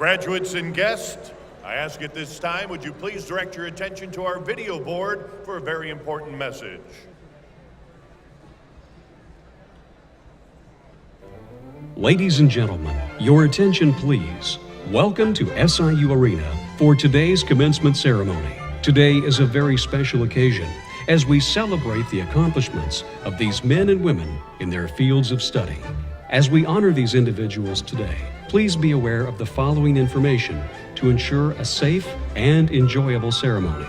Graduates and guests, I ask at this time, would you please direct your attention to our video board for a very important message. Ladies and gentlemen, your attention please. Welcome to SIU Arena for today's commencement ceremony. Today is a very special occasion as we celebrate the accomplishments of these men and women in their fields of study. As we honor these individuals today, please be aware of the following information to ensure a safe and enjoyable ceremony.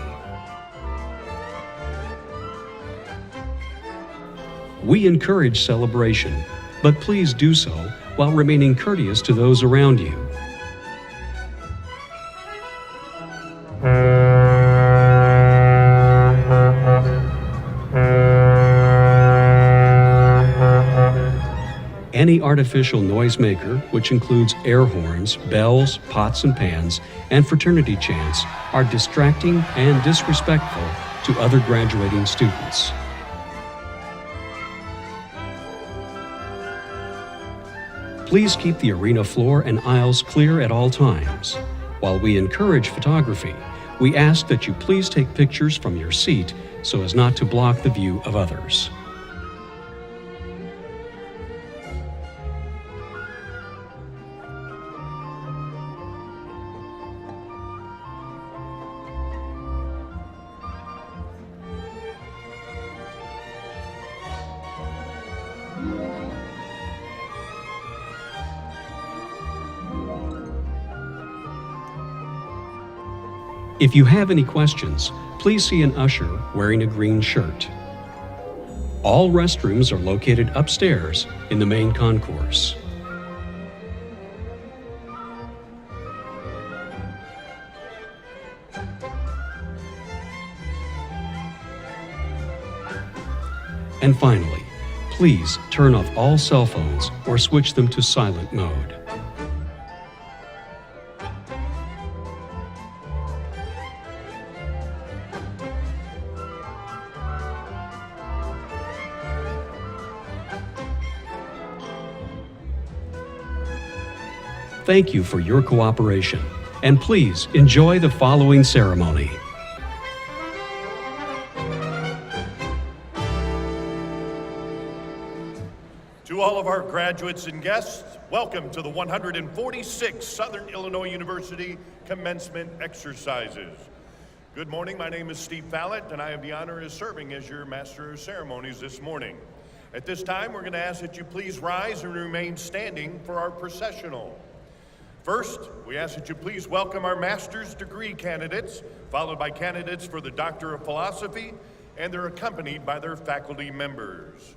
We encourage celebration, but please do so while remaining courteous to those around you. Any artificial noisemaker, which includes air horns, bells, pots and pans, and fraternity chants, are distracting and disrespectful to other graduating students. Please keep the arena floor and aisles clear at all times. While we encourage photography, we ask that you please take pictures from your seat so as not to block the view of others. If you have any questions, please see an usher wearing a green shirt. All restrooms are located upstairs in the main concourse. And finally, please turn off all cell phones or switch them to silent mode. Thank you for your cooperation, and please enjoy the following ceremony. To all of our graduates and guests, welcome to the 146th Southern Illinois University Commencement Exercises. Good morning, my name is Steve Fallett, and I have the honor of serving as your Master of Ceremonies this morning. At this time, we're going to ask that you please rise and remain standing for our processional. First, we ask that you please welcome our master's degree candidates, followed by candidates for the Doctor of Philosophy, and they're accompanied by their faculty members.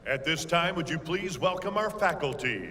At this time, would you please welcome our faculty?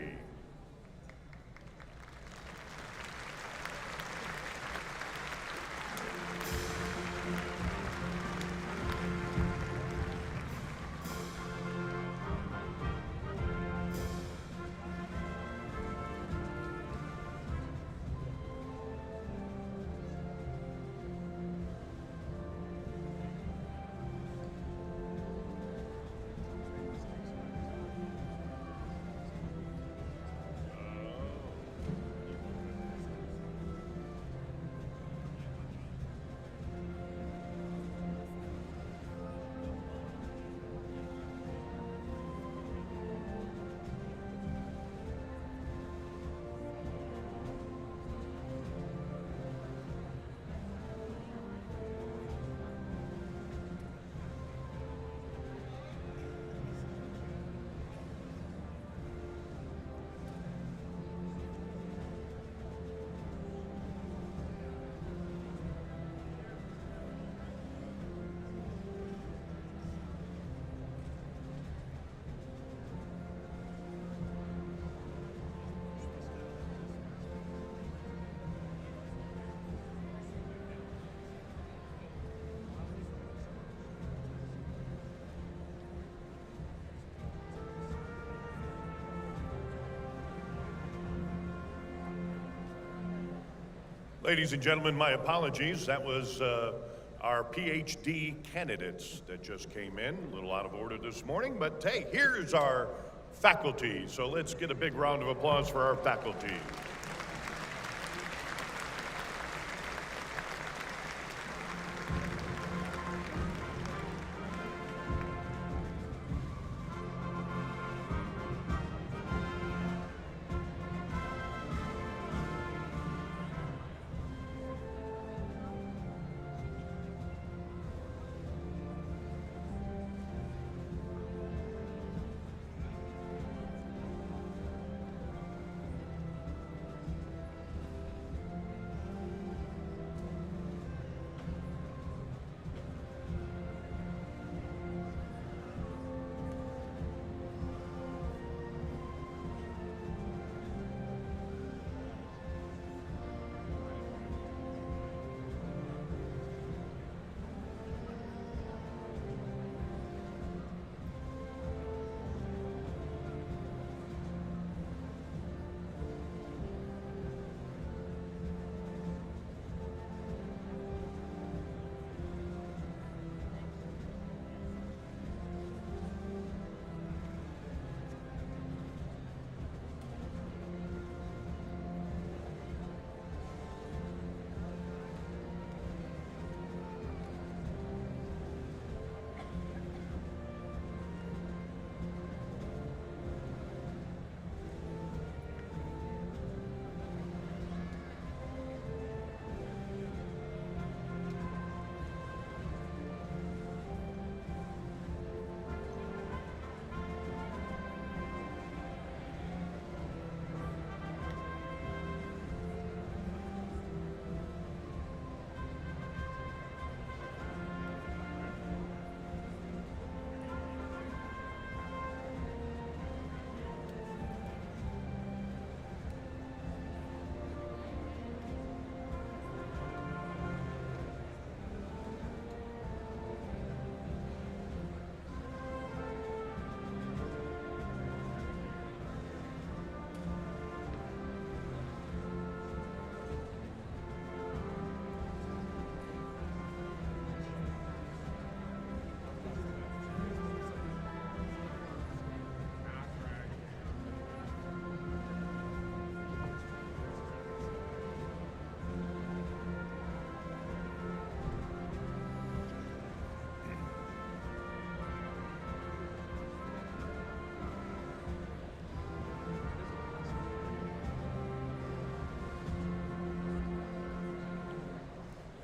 Ladies and gentlemen, my apologies. That was our PhD candidates that just came in. A little out of order this morning, but hey, here's our faculty. So let's get a big round of applause for our faculty.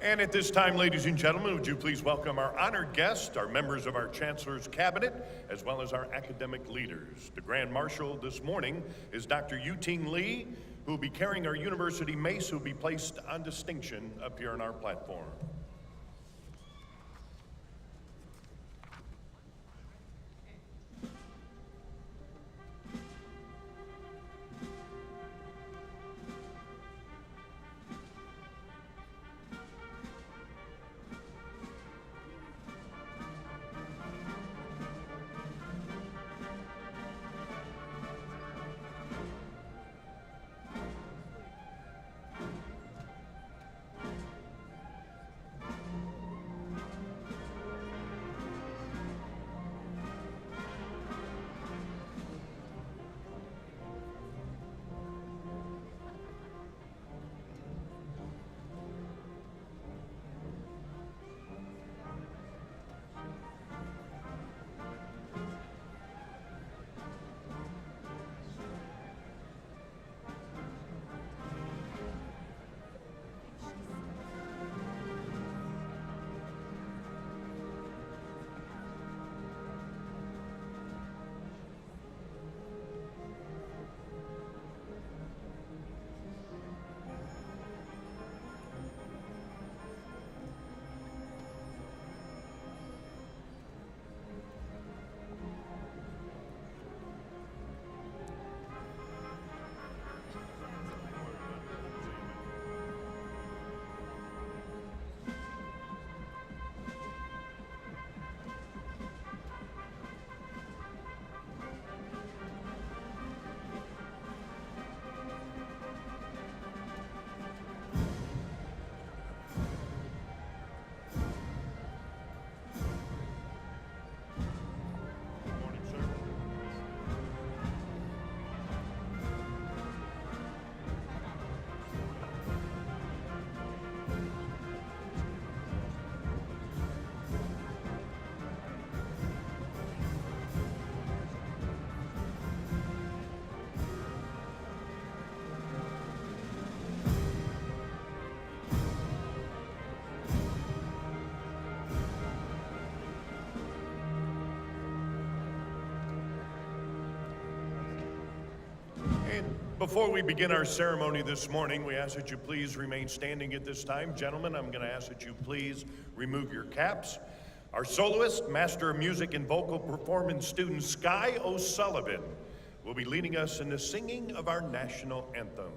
And at this time, ladies and gentlemen, would you please welcome our honored guests, our members of our Chancellor's Cabinet, as well as our academic leaders. The Grand Marshal this morning is Dr. Yuting Lee, who will be carrying our university mace, who will be placed on distinction up here on our platform. Before we begin our ceremony this morning, we ask that you please remain standing at this time. Gentlemen, I'm going to ask that you please remove your caps. Our soloist, Master of Music and Vocal Performance student Sky O'Sullivan will be leading us in the singing of our national anthem.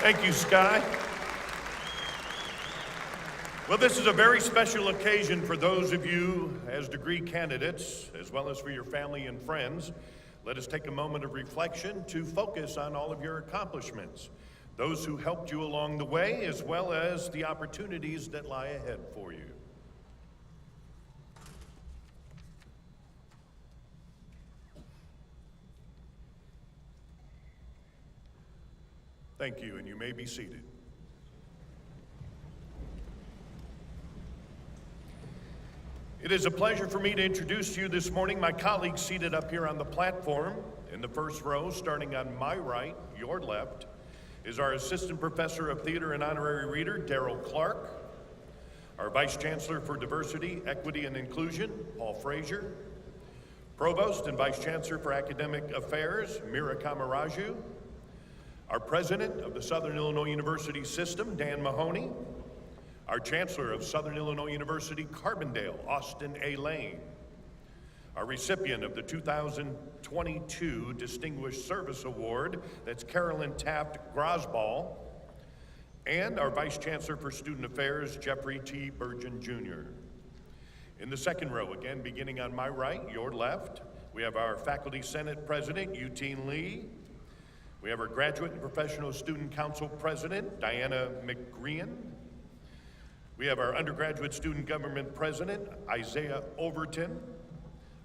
Thank you, Sky. Well, this is a very special occasion for those of you as degree candidates, as well as for your family and friends. Let us take a moment of reflection to focus on all of your accomplishments, those who helped you along the way, as well as the opportunities that lie ahead for you. Thank you, and you may be seated. It is a pleasure for me to introduce to you this morning my colleagues seated up here on the platform. In the first row, starting on my right, your left, is our Assistant Professor of Theater and Honorary Reader, Daryl Clark, our Vice Chancellor for Diversity, Equity, and Inclusion, Paul Frazier, Provost and Vice Chancellor for Academic Affairs, Mira Kamaraju, our President of the Southern Illinois University System, Dan Mahoney, our Chancellor of Southern Illinois University, Carbondale, Austin A. Lane, our recipient of the 2022 Distinguished Service Award, that's Carolyn Taft Grosball, and our Vice Chancellor for Student Affairs, Jeffrey T. Burgeon, Jr. In the second row, again beginning on my right, your left, we have our Faculty Senate President, Eugene Lee. We have our Graduate and Professional Student Council President, Diana McGrean. We have our Undergraduate Student Government President, Isaiah Overton.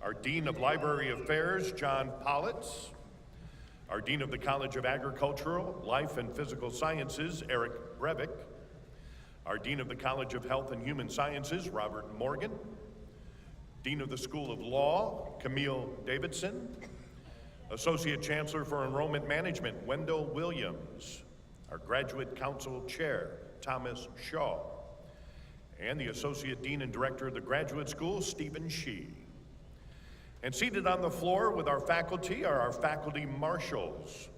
Our Dean of Library Affairs, John Politz. Our Dean of the College of Agricultural, Life and Physical Sciences, Eric Brevick. Our Dean of the College of Health and Human Sciences, Robert Morgan. Dean of the School of Law, Camille Davidson. Associate Chancellor for Enrollment Management, Wendell Williams. Our Graduate Council Chair, Thomas Shaw. And the Associate Dean and Director of the Graduate School, Stephen Shee. And seated on the floor with our faculty are our faculty marshals.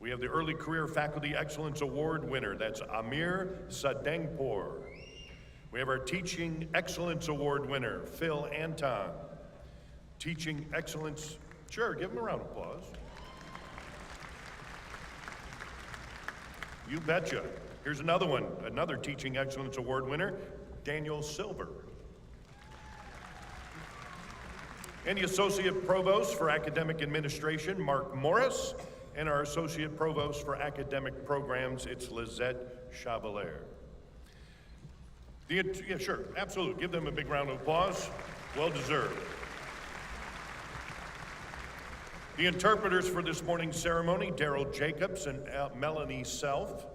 We have the Early Career Faculty Excellence Award winner, that's Amir Sadengpour. We have our Teaching Excellence Award winner, Phil Anton. Teaching Excellence, sure, give him a round of applause. You betcha. Here's another one, another Teaching Excellence Award winner, Daniel Silver. And the Associate Provost for Academic Administration, Mark Morris, and our Associate Provost for Academic Programs, it's Lizette Chevalier. Yeah, sure, absolutely. Give them a big round of applause. Well deserved. The interpreters for this morning's ceremony, Daryl Jacobs and Melanie Self.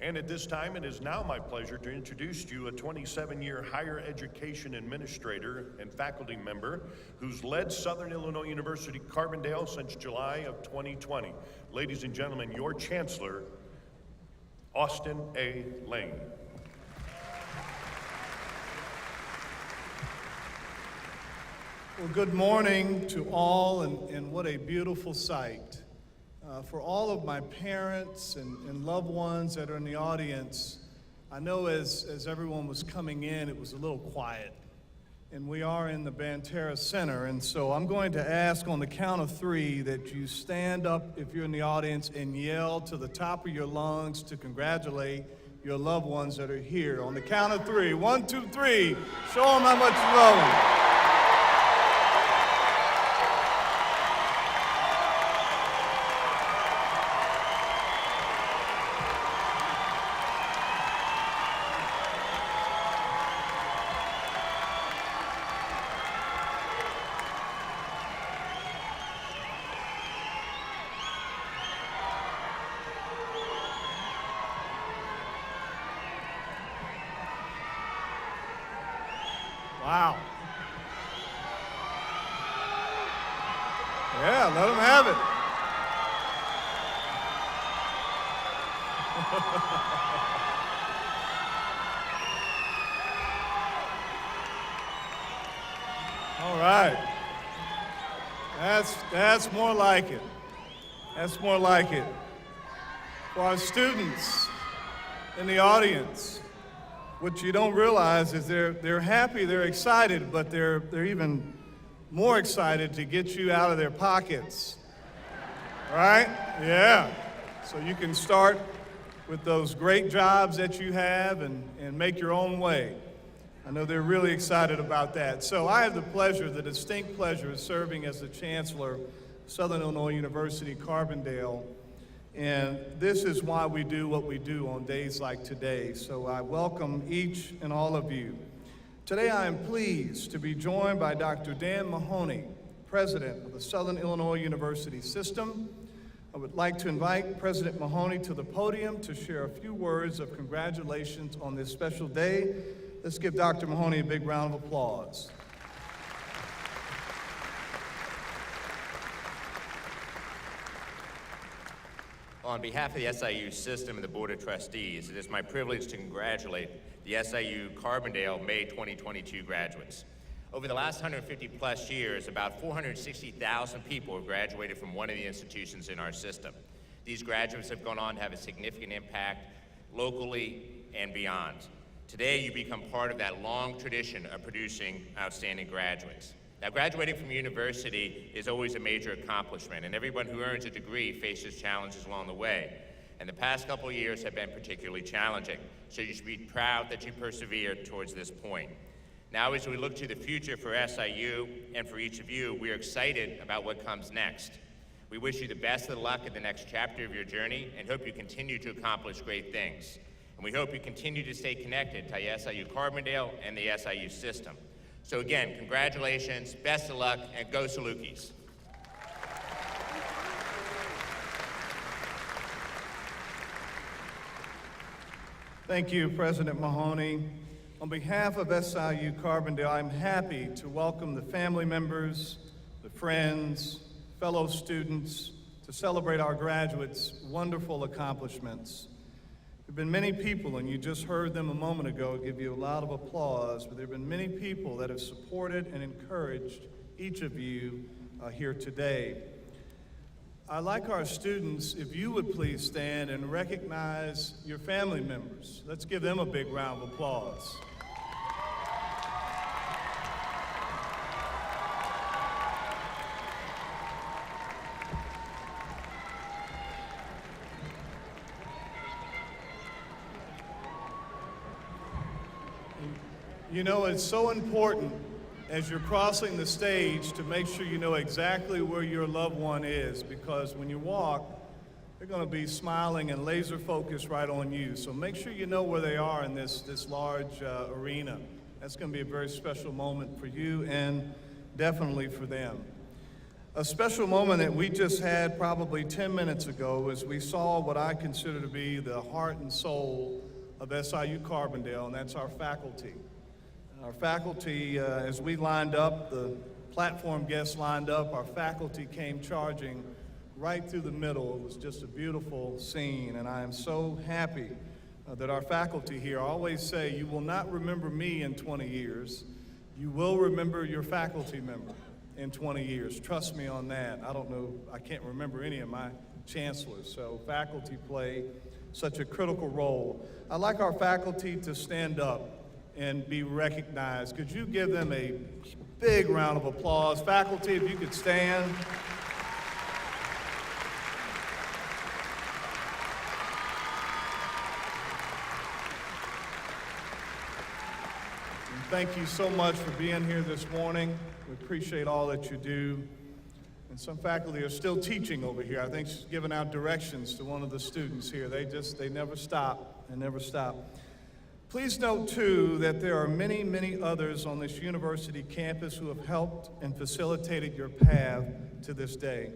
And at this time, it is now my pleasure to introduce to you a 27-year higher education administrator and faculty member who's led Southern Illinois University Carbondale since July of 2020. Ladies and gentlemen, your Chancellor, Austin A. Lane. Well, good morning to all, and what a beautiful sight. For all of my parents and loved ones that are in the audience, I know as everyone was coming in, it was a little quiet. And we are in the Banterra Center, and so I'm going to ask on the count of 3 that you stand up if you're in the audience and yell to the top of your lungs to congratulate your loved ones that are here. On the count of 3, 1, 2, 3, show them how much you love them. Wow. Yeah, let them have it. All right. That's more like it. That's more like it. For our students in the audience, what you don't realize is they're happy, they're excited, but they're even more excited to get you out of their pockets. All right? Yeah. So you can start with those great jobs that you have and make your own way. I know they're really excited about that. So I have the distinct pleasure of serving as the Chancellor of Southern Illinois University, Carbondale. And this is why we do what we do on days like today. So I welcome each and all of you. Today I am pleased to be joined by Dr. Dan Mahoney, President of the Southern Illinois University System. I would like to invite President Mahoney to the podium to share a few words of congratulations on this special day. Let's give Dr. Mahoney a big round of applause. On behalf of the SIU system and the Board of Trustees, it is my privilege to congratulate the SIU Carbondale May 2022 graduates. Over the last 150 plus years, about 460,000 people have graduated from one of the institutions in our system. These graduates have gone on to have a significant impact locally and beyond. Today, you become part of that long tradition of producing outstanding graduates. Now, graduating from university is always a major accomplishment, and everyone who earns a degree faces challenges along the way. And the past couple of years have been particularly challenging, so you should be proud that you persevered towards this point. Now, as we look to the future for SIU and for each of you, we are excited about what comes next. We wish you the best of luck in the next chapter of your journey and hope you continue to accomplish great things. And we hope you continue to stay connected to SIU Carbondale and the SIU system. So again, congratulations, best of luck, and go Salukis. Thank you, President Mahoney. On behalf of SIU Carbondale, I'm happy to welcome the family members, the friends, fellow students to celebrate our graduates' wonderful accomplishments. There have been many people, and you just heard them a moment ago give you a lot of applause, but there have been many people that have supported and encouraged each of you here today. I'd like our students, if you would please stand and recognize your family members. Let's give them a big round of applause. You know, it's so important as you're crossing the stage to make sure you know exactly where your loved one is, because when you walk, they're going to be smiling and laser focused right on you. So make sure you know where they are in this large arena. That's going to be a very special moment for you and definitely for them. A special moment that we just had probably 10 minutes ago is we saw what I consider to be the heart and soul of SIU Carbondale, and that's our faculty. Our faculty, as we lined up, the platform guests lined up, our faculty came charging right through the middle. It was just a beautiful scene, and I am so happy that our faculty here, I always say, you will not remember me in 20 years, You will remember your faculty member in 20 years. Trust me on that. I don't know, I can't remember any of my chancellors, so faculty play such a critical role. I'd like our faculty to stand up and be recognized. Could you give them a big round of applause? Faculty, if you could stand. And thank you so much for being here this morning. We appreciate all that you do. And some faculty are still teaching over here. I think she's giving out directions to one of the students here. They never stop. They never stop. Please note, too, that there are many, many others on this university campus who have helped and facilitated your path to this day.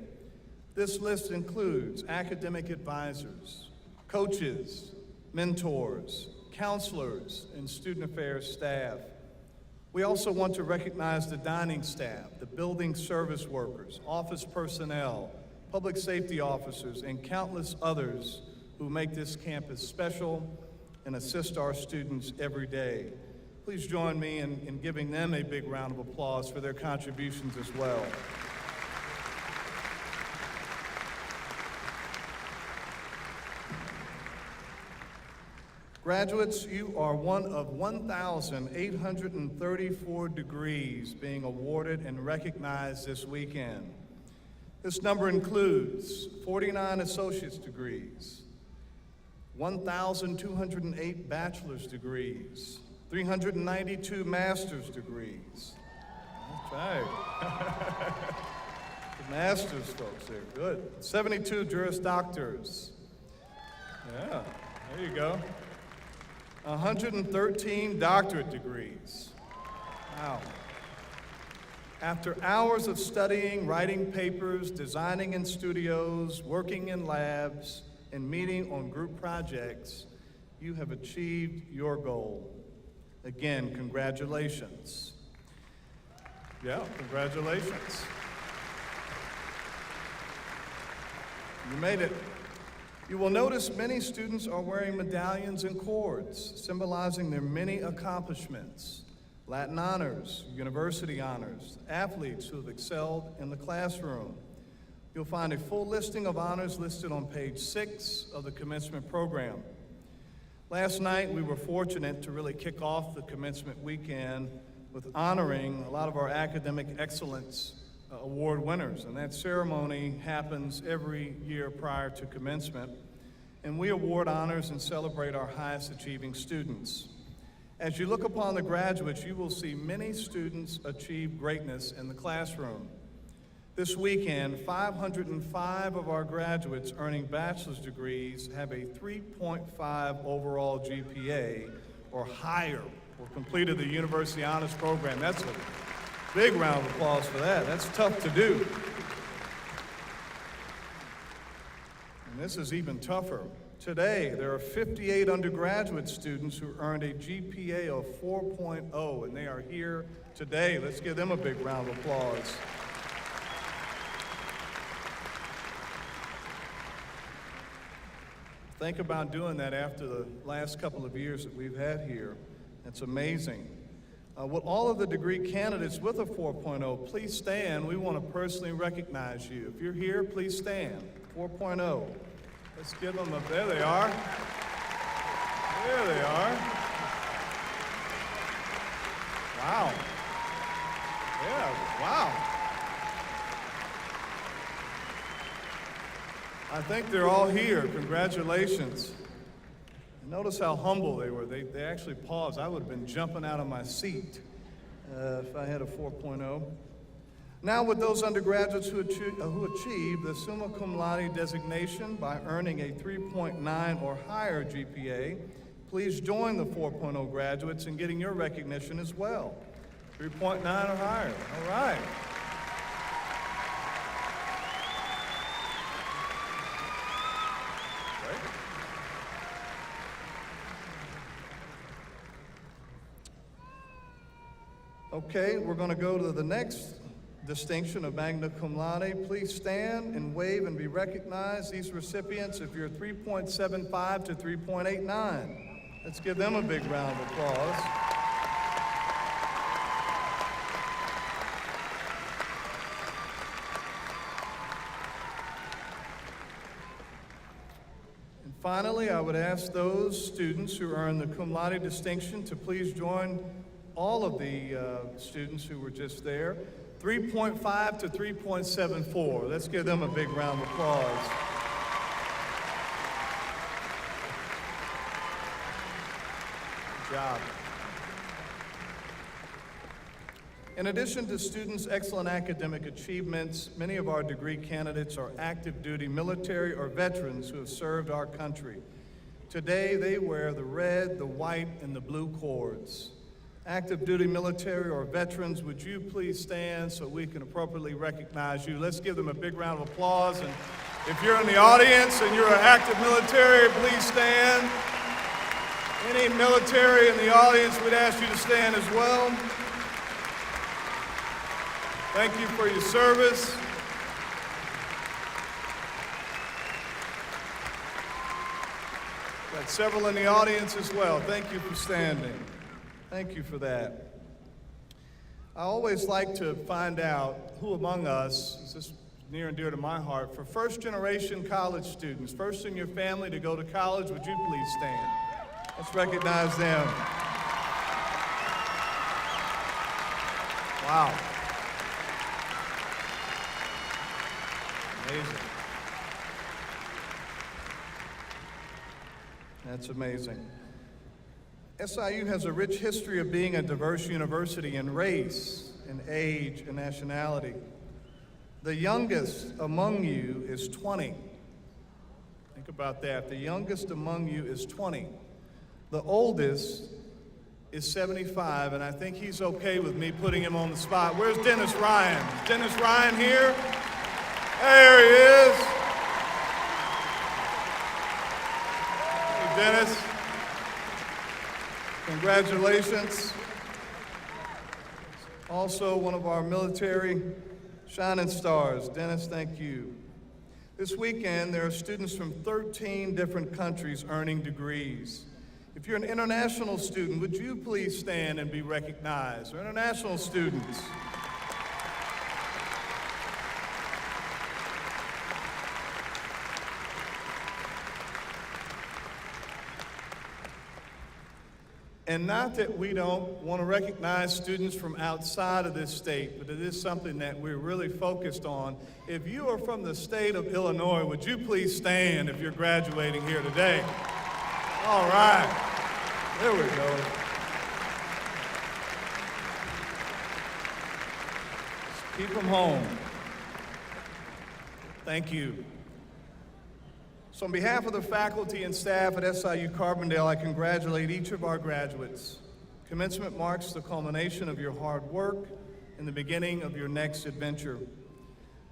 This list includes academic advisors, coaches, mentors, counselors, and student affairs staff. We also want to recognize the dining staff, the building service workers, office personnel, public safety officers, and countless others who make this campus special and assist our students every day. Please join me in giving them a big round of applause for their contributions as well. Graduates, you are one of 1,834 degrees being awarded and recognized this weekend. This number includes 49 associate's degrees, 1,208 bachelor's degrees, 392 master's degrees. That's right. The master's folks there, good. 72 Juris Doctors. Yeah, there you go. 113 doctorate degrees. Wow. After hours of studying, writing papers, designing in studios, working in labs, and meeting on group projects, you have achieved your goal. Again, congratulations. Yeah, congratulations. You made it. You will notice many students are wearing medallions and cords, symbolizing their many accomplishments. Latin honors, university honors, athletes who have excelled in the classroom. You'll find a full listing of honors listed on page 6 of the commencement program. Last night, we were fortunate to really kick off the commencement weekend with honoring a lot of our academic excellence award winners, and that ceremony happens every year prior to commencement, and we award honors and celebrate our highest achieving students. As you look upon the graduates, you will see many students achieve greatness in the classroom. This weekend, 505 of our graduates earning bachelor's degrees have a 3.5 overall GPA or higher, or completed the University Honors Program. That's a big round of applause for that. That's tough to do. And this is even tougher. Today, there are 58 undergraduate students who earned a GPA of 4.0, and they are here today. Let's give them a big round of applause. Think about doing that after the last couple of years that we've had here. It's amazing. Will all of the degree candidates with a 4.0 please stand? We want to personally recognize you. If you're here, please stand. 4.0. Let's give them a, there they are. There they are. Wow. Yeah, wow. I think they're all here. Congratulations. Notice how humble they were. They actually paused. I would have been jumping out of my seat if I had a 4.0. Now with those undergraduates who achieved the summa cum laude designation by earning a 3.9 or higher GPA, please join the 4.0 graduates in getting your recognition as well. 3.9 or higher. All right. Okay, we're going to go to the next distinction of magna cum laude. Please stand and wave and be recognized. These recipients, if you're 3.75 to 3.89, let's give them a big round of applause. Finally, I would ask those students who earned the cum laude distinction to please join all of the students who were just there. 3.5 to 3.74. Let's give them a big round of applause. Good job. In addition to students' excellent academic achievements, many of our degree candidates are active duty military or veterans who have served our country. Today, they wear the red, the white, and the blue cords. Active duty military or veterans, would you please stand so we can appropriately recognize you? Let's give them a big round of applause. And if you're in the audience and you're an active military, please stand. Any military in the audience, we'd ask you to stand as well. Thank you for your service. Got several in the audience as well. Thank you for standing. Thank you for that. I always like to find out who among us, this is near and dear to my heart, for first-generation college students, first in your family to go to college, would you please stand? Let's recognize them. Wow. Amazing. That's amazing. SIU has a rich history of being a diverse university in race, in age, and nationality. The youngest among you is 20. Think about that. The youngest among you is 20. The oldest is 75, and I think he's okay with me putting him on the spot. Where's Dennis Ryan? Is Dennis Ryan here? There he is. Hey, Dennis. Congratulations. Also, one of our military shining stars. Dennis, thank you. This weekend, there are students from 13 different countries earning degrees. If you're an international student, would you please stand and be recognized? Or international students. And not that we don't want to recognize students from outside of this state, but it is something that we're really focused on. If you are from the state of Illinois, would you please stand if you're graduating here today? All right, there we go. Keep them home. Thank you. So on behalf of the faculty and staff at SIU Carbondale, I congratulate each of our graduates. Commencement marks the culmination of your hard work and the beginning of your next adventure.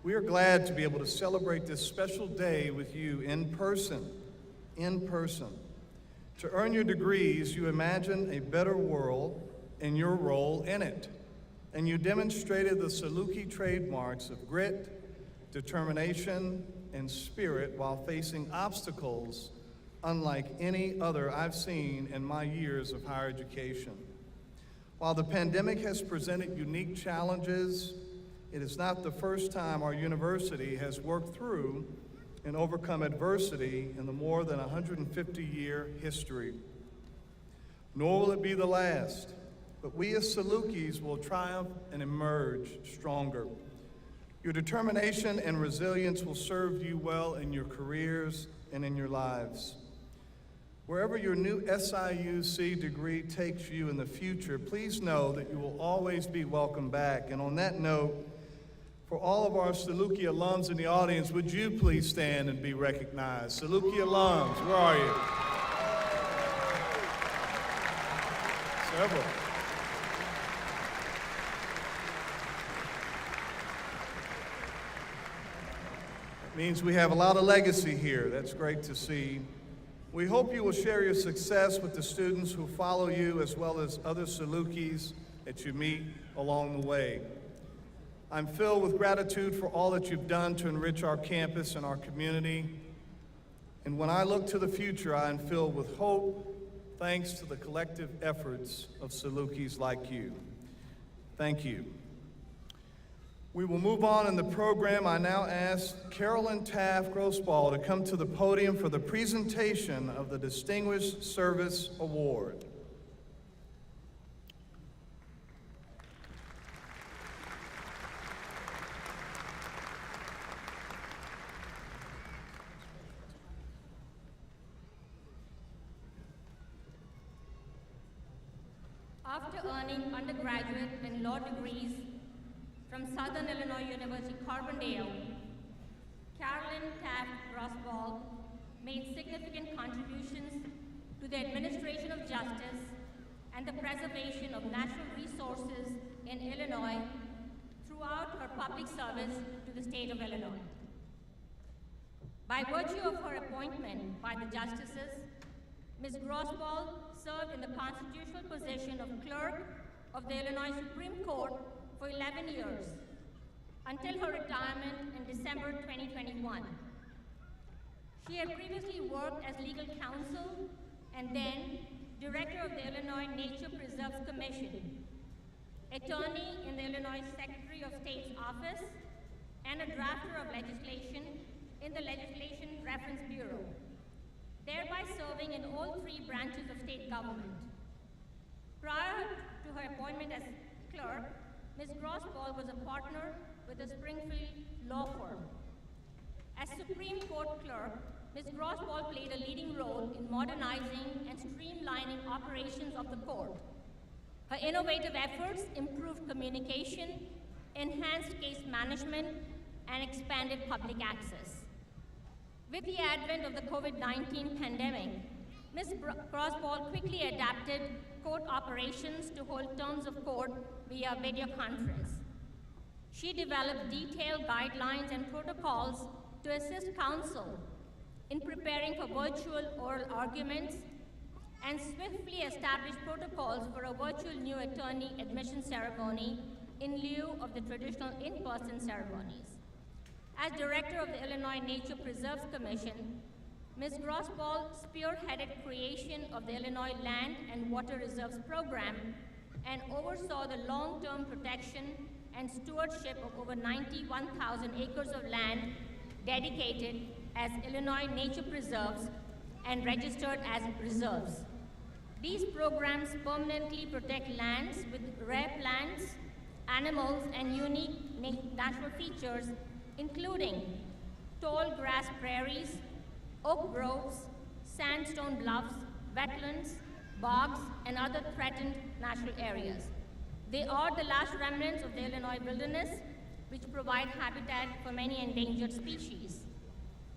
We are glad to be able to celebrate this special day with you in person. To earn your degrees, you imagine a better world and your role in it. And you demonstrated the SIUC trademarks of grit, determination, and spirit while facing obstacles unlike any other I've seen in my years of higher education. While the pandemic has presented unique challenges, it is not the first time our university has worked through and overcome adversity in the more than 150-year history. Nor will it be the last, but we as SIUCs will triumph and emerge stronger. Your determination and resilience will serve you well in your careers and in your lives. Wherever your new SIUC degree takes you in the future, please know that you will always be welcome back. And on that note, for all of our SIUC alums in the audience, would you please stand and be recognized? SIUC alums, where are you? Several. Means we have a lot of legacy here. That's great to see. We hope you will share your success with the students who follow you as well as other SIUCs that you meet along the way. I'm filled with gratitude for all that you've done to enrich our campus and our community. And when I look to the future, I am filled with hope thanks to the collective efforts of SIUCs like you. Thank you. We will move on in the program. I now ask Carolyn Taft Grossball to come to the podium for the presentation of the Distinguished Service Award. After earning undergraduate and law degrees from Southern Illinois University, Carbondale, Carolyn Taft Grossball made significant contributions to the administration of justice and the preservation of natural resources in Illinois throughout her public service to the state of Illinois. By virtue of her appointment by the justices, Ms. Grossball served in the constitutional position of Clerk of the Illinois Supreme Court for 11 years, until her retirement in December 2021. She had previously worked as legal counsel and then director of the Illinois Nature Preserves Commission, attorney in the Illinois Secretary of State's office, and a drafter of legislation in the Legislation Reference Bureau, thereby serving in all three branches of state government. Prior to her appointment as clerk, Ms. Grossball was a partner with the Springfield law firm. As Supreme Court clerk, Ms. Grossball played a leading role in modernizing and streamlining operations of the court. Her innovative efforts improved communication, enhanced case management, and expanded public access. With the advent of the COVID-19 pandemic, Ms. Grossball quickly adapted court operations to hold terms of court via video conference. She developed detailed guidelines and protocols to assist counsel in preparing for virtual oral arguments and swiftly established protocols for a virtual new attorney admission ceremony in lieu of the traditional in-person ceremonies. As director of the Illinois Nature Preserves Commission, Ms. Grossball spearheaded creation of the Illinois Land and Water Reserves Program and oversaw the long-term protection and stewardship of over 91,000 acres of land dedicated as Illinois Nature Preserves and registered as reserves. These programs permanently protect lands with rare plants, animals, and unique natural features, including tall grass prairies, oak groves, sandstone bluffs, wetlands, bogs, and other threatened natural areas. They are the last remnants of the Illinois wilderness, which provide habitat for many endangered species.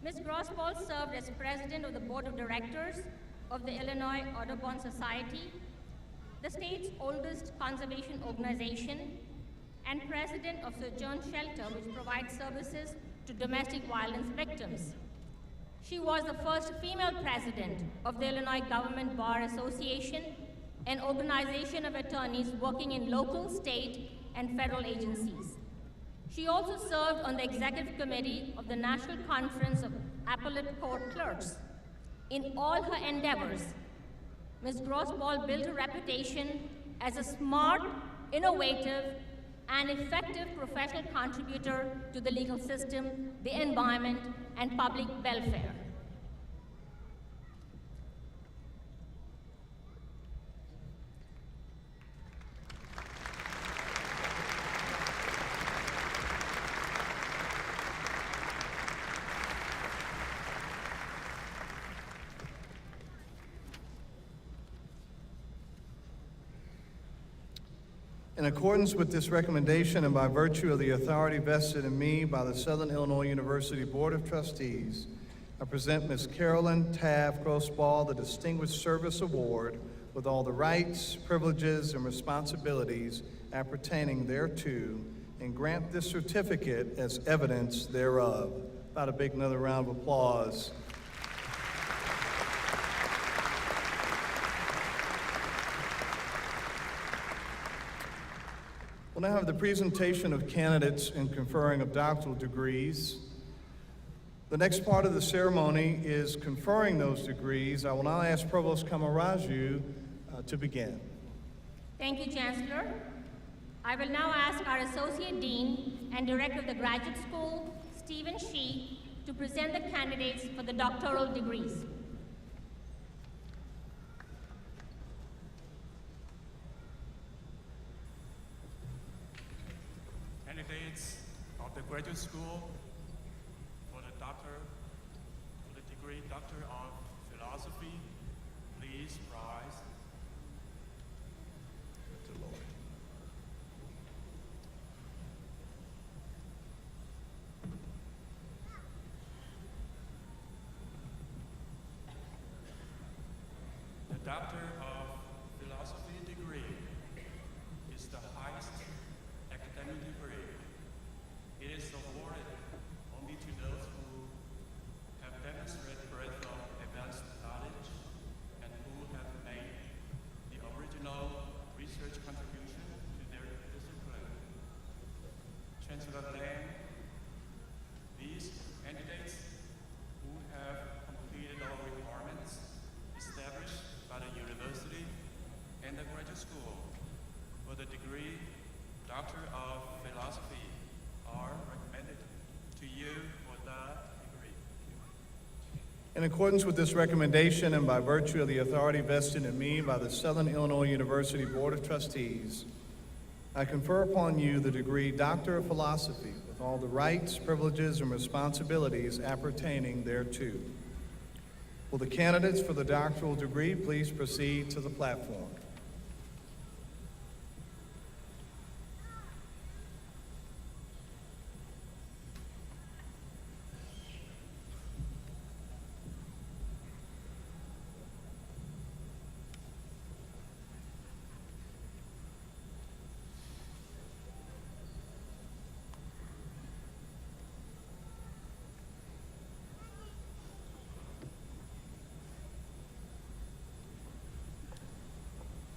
Ms. Grossball served as president of the board of directors of the Illinois Audubon Society, the state's oldest conservation organization, and president of Sojourn Shelter, which provides services to domestic violence victims. She was the first female president of the Illinois Government Bar Association, an organization of attorneys working in local, state, and federal agencies. She also served on the executive committee of the National Conference of Appellate Court Clerks. In all her endeavors, Ms. Grossball built a reputation as a smart, innovative, and effective professional contributor to the legal system, the environment, and public welfare. In accordance with this recommendation and by virtue of the authority vested in me by the Southern Illinois University Board of Trustees, I present Ms. Carolyn Taft Grossball the Distinguished Service Award with all the rights, privileges, and responsibilities appertaining thereto, and grant this certificate as evidence thereof. About a big another round of applause. We'll now have the presentation of candidates in conferring of doctoral degrees. The next part of the ceremony is conferring those degrees. I will now ask Provost Kamaraju to begin. Thank you, Chancellor. I will now ask our Associate Dean and Director of the Graduate School, Stephen Shee, to present the candidates for the doctoral degrees. Candidates of the graduate school for the degree Doctor of Philosophy, please rise. The Doctor of Philosophy degree is the highest academic degree. It is awarded only to those who have demonstrated breadth of advanced knowledge and who have made the original research contribution to their discipline. Chancellor Lang, these candidates who have completed all requirements established by the university and the graduate school for the degree Doctor of Philosophy are recommended to you for the degree. In accordance with this recommendation and by virtue of the authority vested in me by the Southern Illinois University Board of Trustees, I confer upon you the degree Doctor of Philosophy with all the rights, privileges, and responsibilities appertaining thereto. Will the candidates for the doctoral degree please proceed to the platform?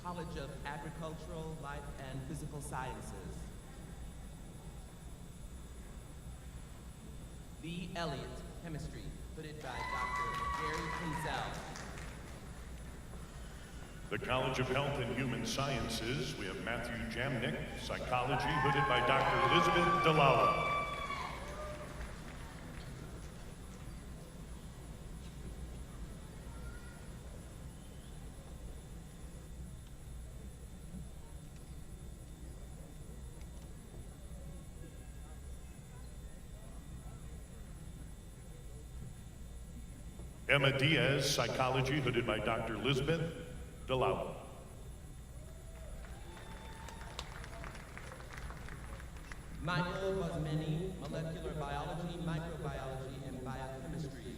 College of Agricultural, Life, and Physical Sciences. B. Elliott, Chemistry, hooded by Dr. Gary Kinzel. The College of Health and Human Sciences, we have Matthew Jamnick, Psychology, hooded by Dr. Elizabeth Delala. Emma Diaz, Psychology, hooded by Dr. Elizabeth Delala. Michael Buzmeni, Molecular Biology, Microbiology, and Biochemistry.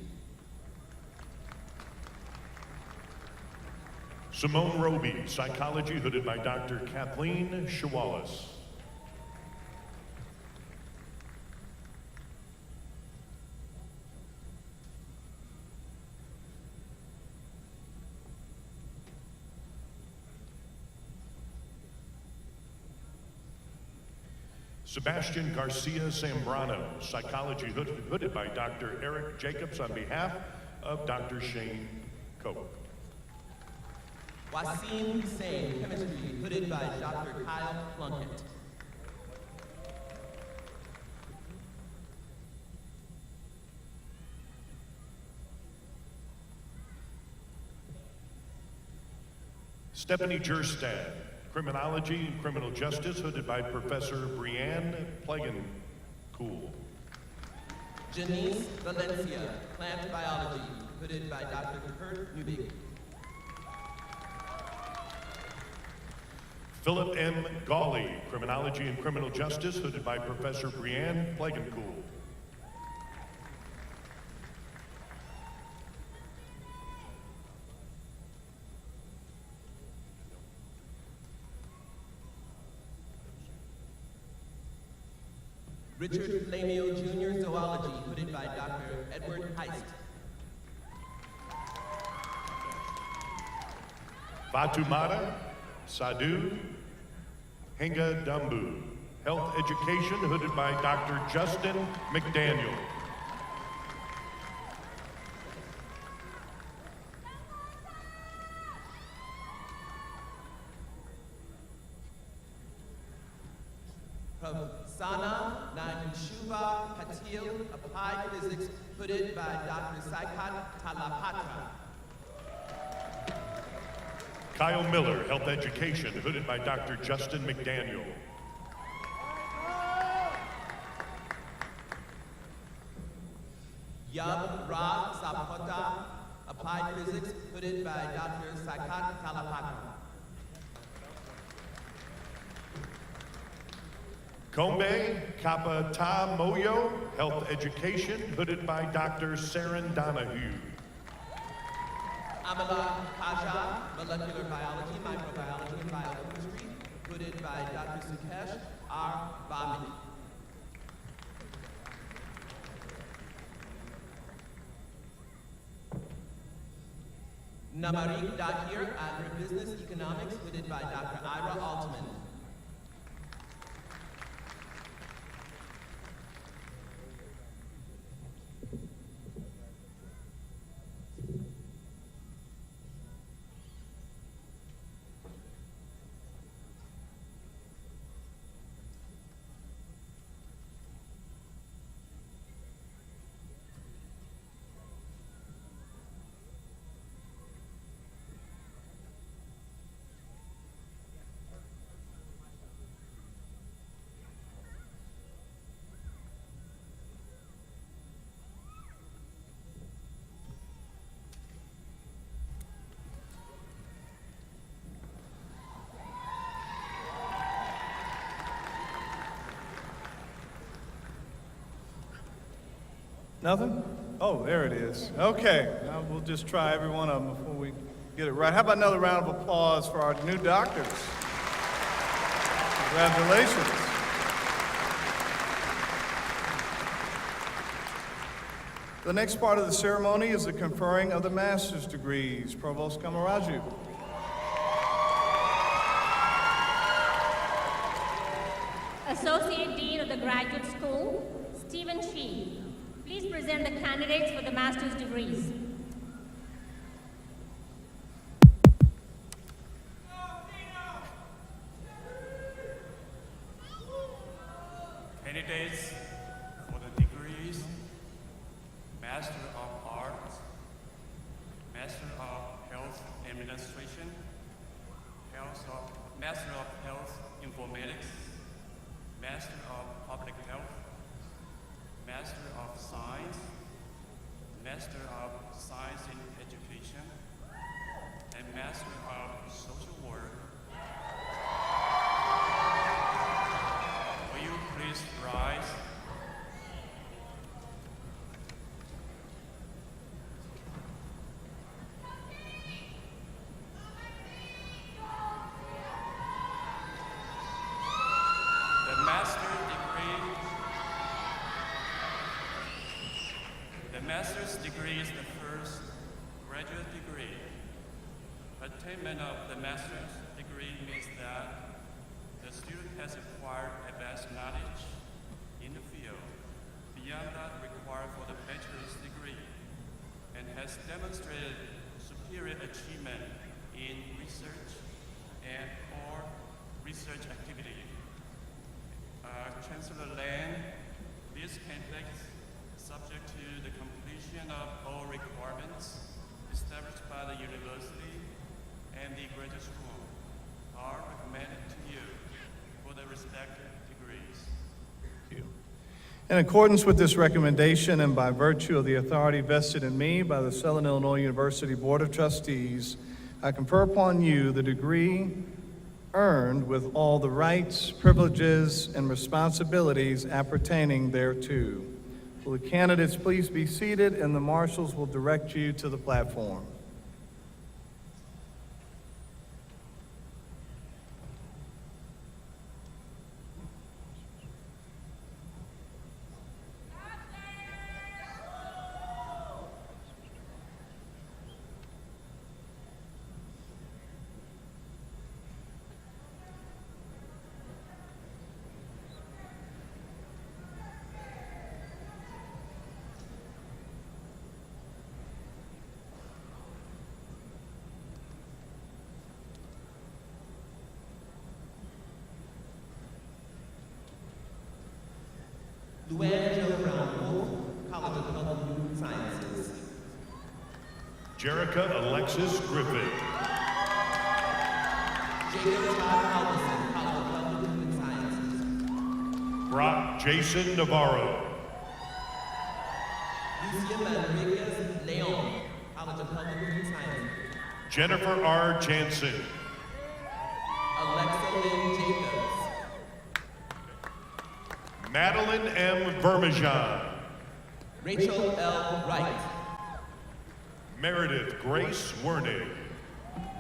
Simone Roby, Psychology, hooded by Dr. Kathleen Shawalis. Sebastian Garcia Zambrano, Psychology, hooded by Dr. Eric Jacobs on behalf of Dr. Shane Cope. Wasim Hussain, Chemistry, hooded by Dr. Kyle Plunkett. Stephanie Jerstad, Criminology and Criminal Justice, hooded by Professor Brianne Plegencool. Janice Valencia, Plant Biology, hooded by Dr. Kurt Newbig. Philip M. Gawley, Criminology and Criminal Justice, hooded by Professor Brianne Plegencool. Richard Flamio Jr., Zoology, hooded by Dr. Edward Heist. Fatumata Sadhu Henga Dumbu, Health Education, hooded by Dr. Justin McDaniel. field, applied physics, hooded by Dr. Saikat Talapatra. Kyle Miller, health education, hooded by Dr. Justin McDaniel. Yab Ra Sapota, applied physics, hooded by Dr. Saikat Talapatra. Kombe Kapata Moyo, health education, hooded by Dr. Saren Donahue. Amala Kaja, molecular biology, microbiology, and biochemistry, hooded by Dr. Sukesh R. Bami. Namarik Dakir, agribusiness economics, hooded by Dr. Ira Altman. Nothing? Oh, there it is. Okay, now we'll just try every one of them before we get it right. How about another round of applause for our new doctors? Congratulations. The next part of the ceremony is the conferring of the master's degrees. Provost Kamaraju. Associate Dean of the Graduate School, Stephen Shee. Please present the candidates for the master's degrees. Candidates for the degrees Master of Arts, Master of Health Administration, Master of Health Informatics, Master of Public Health, Master of Science, Master of Science in Education, and Master of Social Work. Will you please rise? The master's degree is the first graduate degree. Attainment of the master's degree means that the student has acquired advanced knowledge in the field beyond that required for the bachelor's degree and has demonstrated superior achievement in research and or research activity. Chancellor Land, these candidates, subject to the completion of all requirements established by the university and the graduate school, are recommended to you for the respective degrees. Thank you. In accordance with this recommendation and by virtue of the authority vested in me by the Southern Illinois University Board of Trustees, I confer upon you the degree earned with all the rights, privileges, and responsibilities appertaining thereto. Will the candidates please be seated, and the marshals will direct you to the platform. Luann Jo Brown-Wolf, College of Health and Human Sciences. Jerica Alexis Griffith. Jacob Todd Halverson, College of Health and Human Sciences. Brock Jason Navarro. Lucia Manriquez Leon, College of Health and Human Sciences. Jennifer R. Jansen. Alexa Lynn Jacobs. Madeline M. Vermejean. Rachel L. Wright. Meredith Grace Wernig.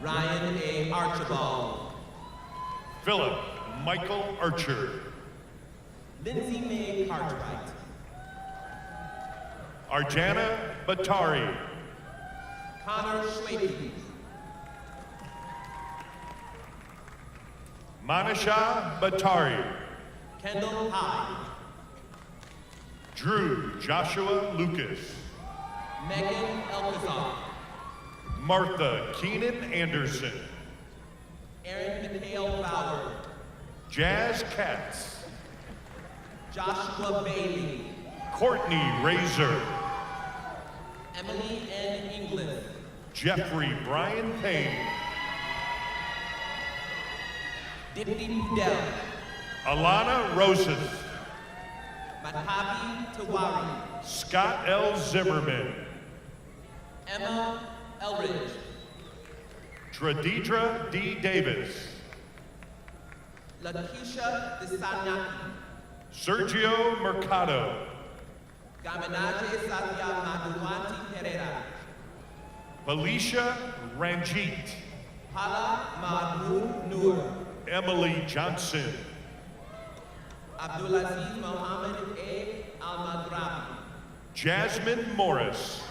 Ryan A. Archibald. Philip Michael Archer. Lindsay May Cartwright. Arjana Batari. Connor Schwady. Manisha Batari. Kendall Hyde. Drew Joshua Lucas. Megan Elkazar. Martha Keenan Anderson. Erin McHale Bauer. Jazz Katz. Joshua Bailey. Courtney Razor. Emily N. England. Jeffrey Brian Payne. Dipti Pudel. Alana Rosas. Matapi Tawari. Scott L. Zimmerman. Emma Elridge. Tradidra D. Davis. Lakeisha Desanyaki. Sergio Mercado. Gaminaje Satya Maduwanti Pereira. Felicia Ranjit. Hala Mahmoud Noor. Emily Johnson. Abdulaziz Mohammed A. Almadrabi. Jasmine Morris.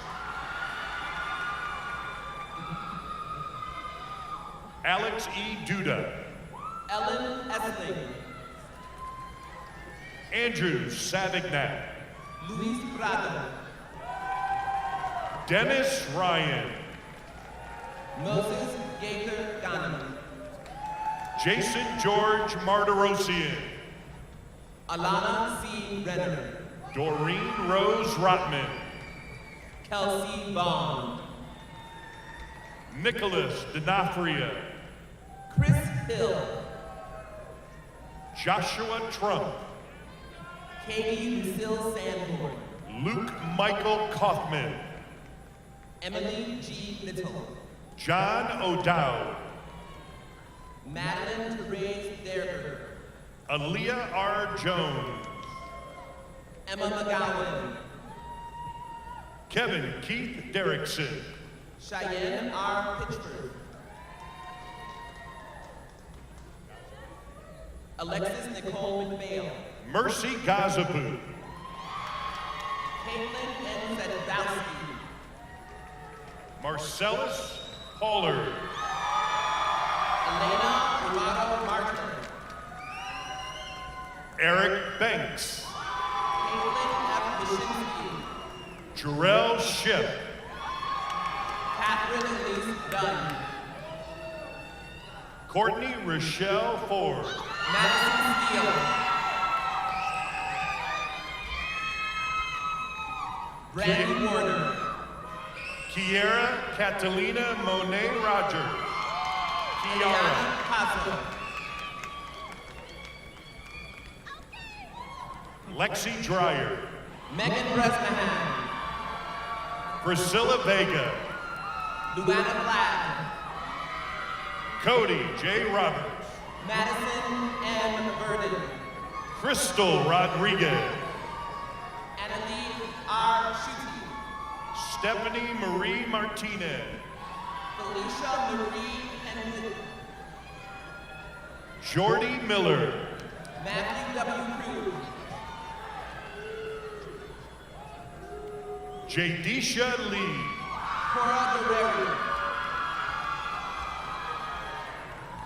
Alex E. Duda. Ellen Essling. Andrew Savignac. Luis Prado. Dennis Ryan. Moses Gaither Donovan. Jason George Martirosian. Alana C. Renner. Doreen Rose Rotman. Kelsey Bond. Nicholas D'Onofrio. Chris Hill. Joshua Trump. Katie Lucille Sanborn. Luke Michael Kaufman. Emily G. Little. John O'Dowd. Madeline Therese Derber. Aaliyah R. Jones. Emma McGowan. Kevin Keith Derrickson. Cheyenne R. Pitchford. Alexis Nicole McPhail. Mercy Gazabu. Caitlin N. Sadowski. Marcellus Pollard. Elena Dorado Martin. Eric Banks. Caitlin F. Wyszynski. Jarrell Ship. Catherine Elise Dunn. Courtney Rochelle Ford. Madison Steele. Brandy Warner. Kiera Catalina Monet Rogers. Kiara. Ariana Cosmo. Lexi Dreyer. Megan Bresnahan. Priscilla Vega. Luana Black. Cody J. Roberts. Madison M. Verdon. Crystal Rodriguez. Annalise R. Schutte. Stephanie Marie Martinez. Felicia Marie Henwood. Jordy Miller. Matthew W. Cruz. Jadisha Lee. Cora Guerrero.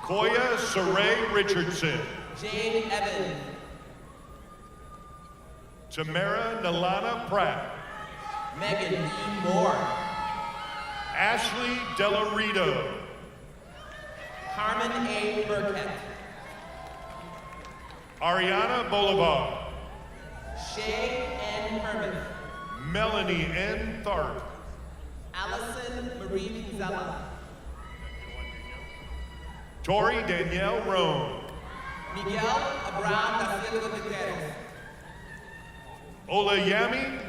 Koya Saray Richardson. Jade Evans. Tamara Nalana Pratt. Megan E. Moore. Ashley Delarito. Carmen A. Burkett. Ariana Bolivar. Shay N. Herman. Melanie N. Tharp. Allison Marie Kinzella. Tori Danielle Roan. Miguel Abraham da Silva Gutierrez. Olayemi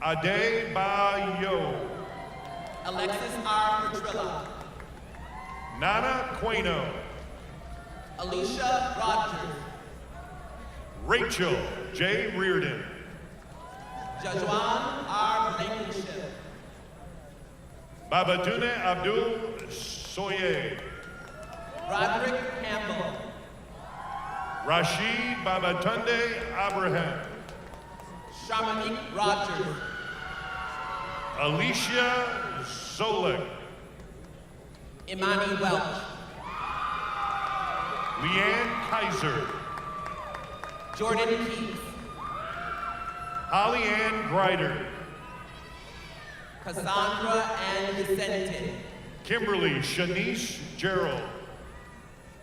Adebayo. Alexis R. Petrilla. Nana Queno. Alicia Rogers. Rachel J. Reardon. Jajuan R. Blankenship. Babadune Abdul Soye. Roderick Campbell. Rashid Babatunde Abraham. Sharmanique Rogers. Alicia Solik. Imani Welch. Leanne Kaiser. Jordan Keith. Holly Ann Grider. Cassandra Ann Vicente. Kimberly Shanice Gerald.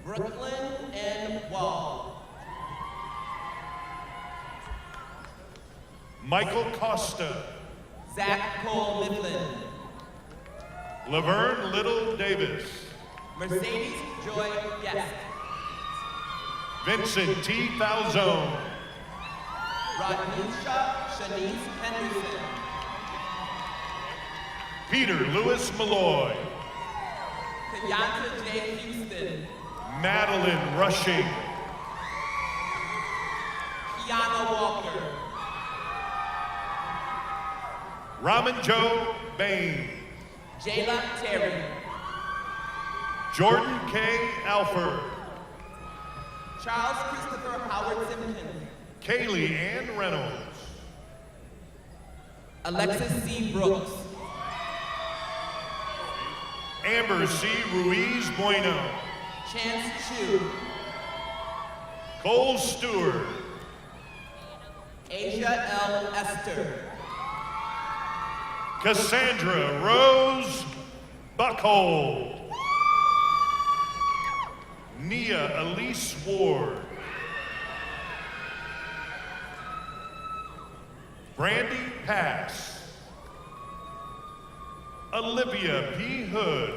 Brooklyn N. Wall. Michael Costa. Zach Cole Mifflin. Laverne Little Davis. Mercedes Joy Guest. Vincent T. Falzone. Rodnusha Shanice Henderson. Peter Lewis Malloy. Kenyatta J. Houston. Madeline Rushing. Kiana Walker. Raman Joe Bain. Jayla Terry. Jordan K. Alford. Charles Christopher Howard Simpkins. Kaylee Ann Reynolds. Alexis C. Brooks. Amber C. Ruiz Bueno. Chance Chu. Cole Stewart. Asia L. Esther. Cassandra Rose Buckhold. Nia Elise Ward. Brandy Pass. Olivia P. Hood.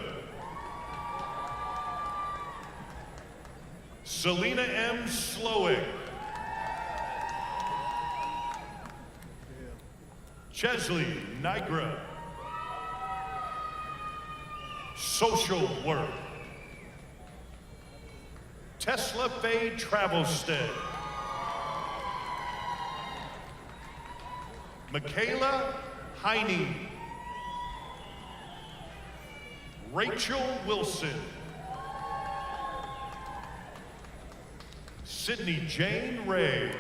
Selena M. Slowick. Chesley Nigra. Social Work. Tesla Faye Travelstead. Michaela Heine. Rachel Wilson. Sydney Jane Ray.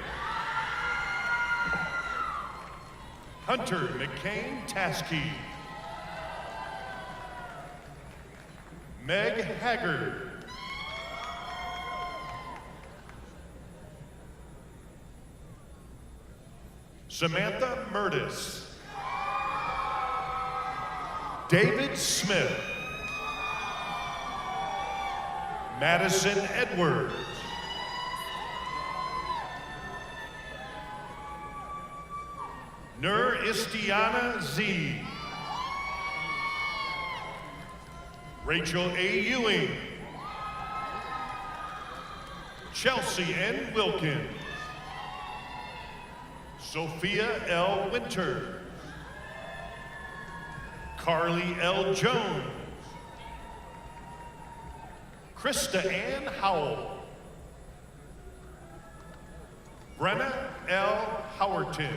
Hunter McCain Taskey. Meg Haggard. Samantha Murtis. David Smith. Madison Edwards. Nur Istiana Z. Rachel A. Ewing. Chelsea N. Wilkins. Sophia L. Winter. Carly L. Jones. Krista Ann Howell. Brenna L. Howerton.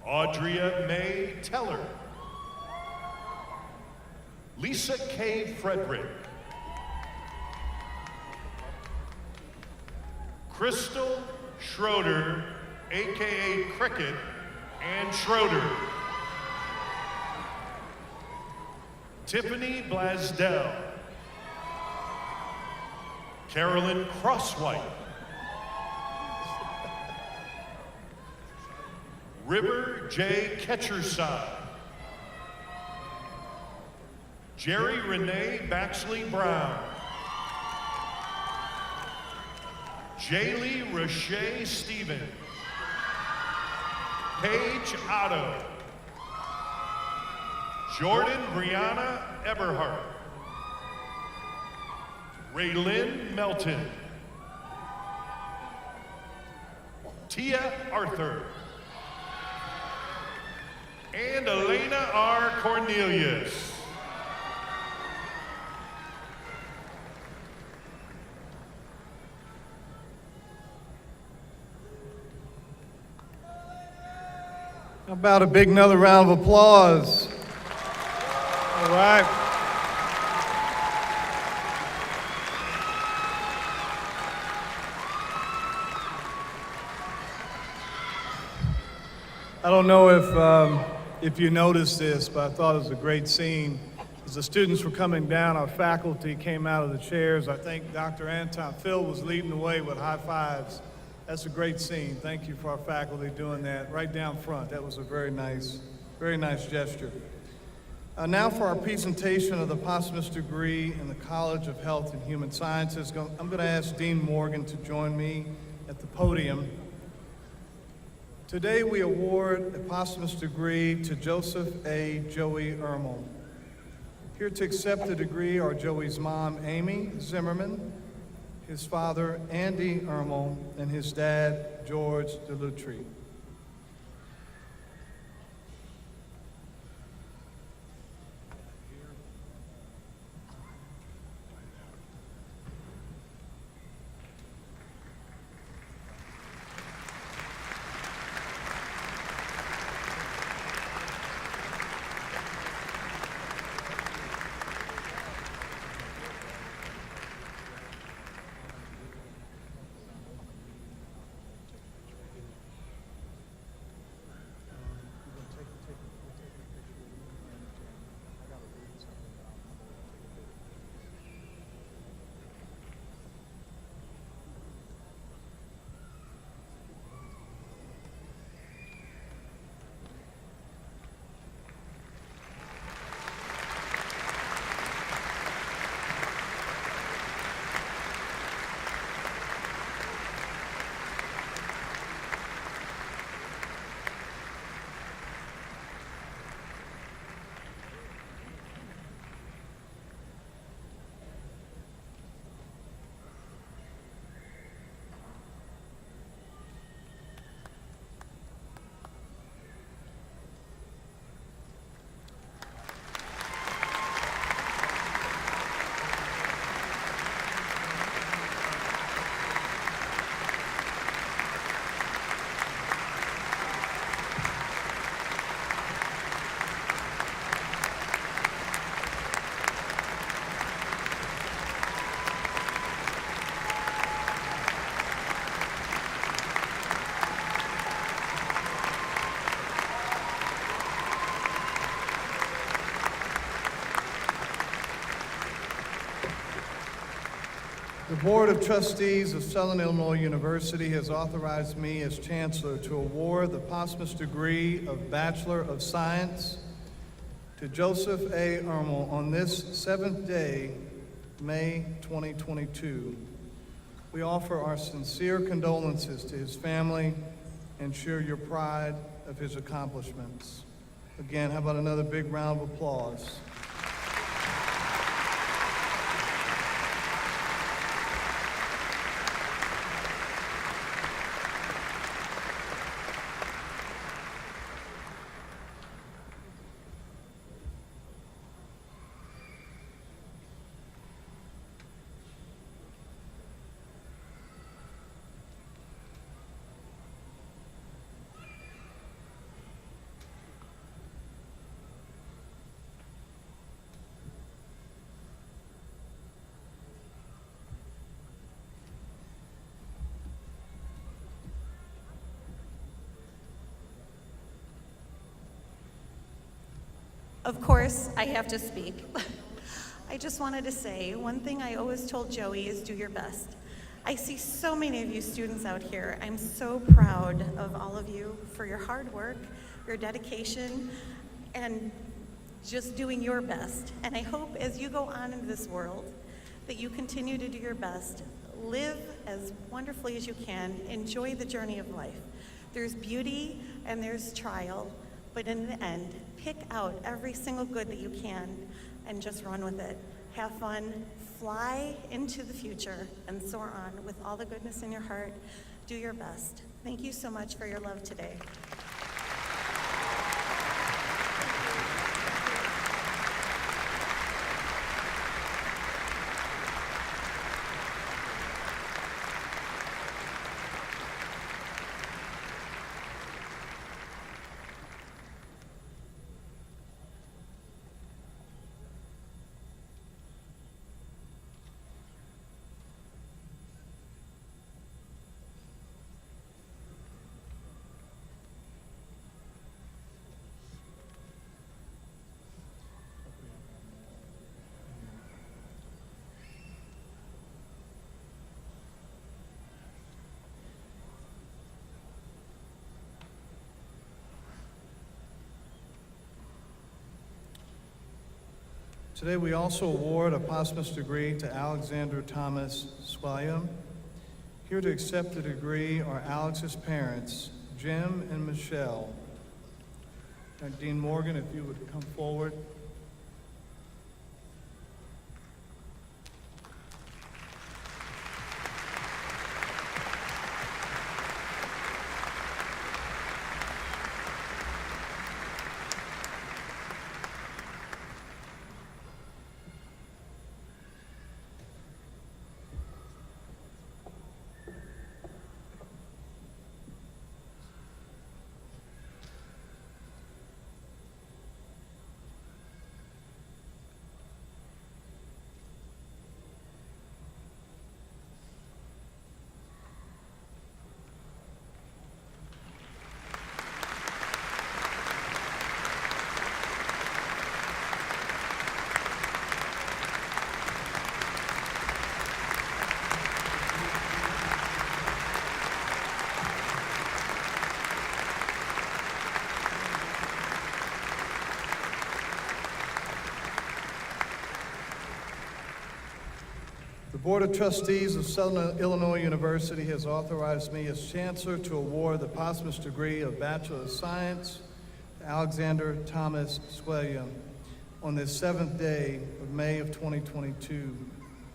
Audria May Teller. Lisa K. Frederick. Crystal Schroeder, AKA Cricket, and Schroeder. Tiffany Blasdell. Carolyn Crosswhite. River J. Ketcherside. Jerry Renee Baxley Brown. Jaylee Rashay Stephen. Paige Otto. Jordan Brianna Eberhardt. Raylyn Melton. Tia Arthur. And Elena R. Cornelius. How about a big another round of applause? All right. I don't know if you noticed this, but I thought it was a great scene. As the students were coming down, our faculty came out of the chairs. I think Dr. Anton Phil was leading the way with high fives. That's a great scene. Thank you for our faculty doing that right down front. That was a very nice gesture. Now for our presentation of the posthumous degree in the College of Health and Human Sciences. I'm going to ask Dean Morgan to join me at the podium. Today we award a posthumous degree to Joseph A. Joey Ermel. Here to accept the degree are Joey's mom, Amy Zimmerman, his father, Andy Ermel, and his dad, George DeLutri. The Board of Trustees of Southern Illinois University has authorized me as Chancellor to award the posthumous degree of Bachelor of Science to Joseph A. Ermel on this 7th day, May 2022. We offer our sincere condolences to his family and share your pride of his accomplishments. Again, how about another big round of applause? Of course, I have to speak. I just wanted to say, one thing I always told Joey is do your best. I see so many of you students out here. I'm so proud of all of you for your hard work, your dedication, and just doing your best. And I hope as you go on into this world that you continue to do your best, live as wonderfully as you can. Enjoy the journey of life. There's beauty and there's trial, but in the end, pick out every single good that you can and just run with it. Have fun, fly into the future, and soar on with all the goodness in your heart. Do your best. Thank you so much for your love today. Today we also award a posthumous degree to Alexander Thomas Swilliam. Here to accept the degree are Alex's parents, Jim and Michelle. Dean Morgan, if you would come forward. The Board of Trustees of Southern Illinois University has authorized me as Chancellor to award the posthumous degree of Bachelor of Science to Alexander Thomas Swilliam on this 7th day of May of 2022.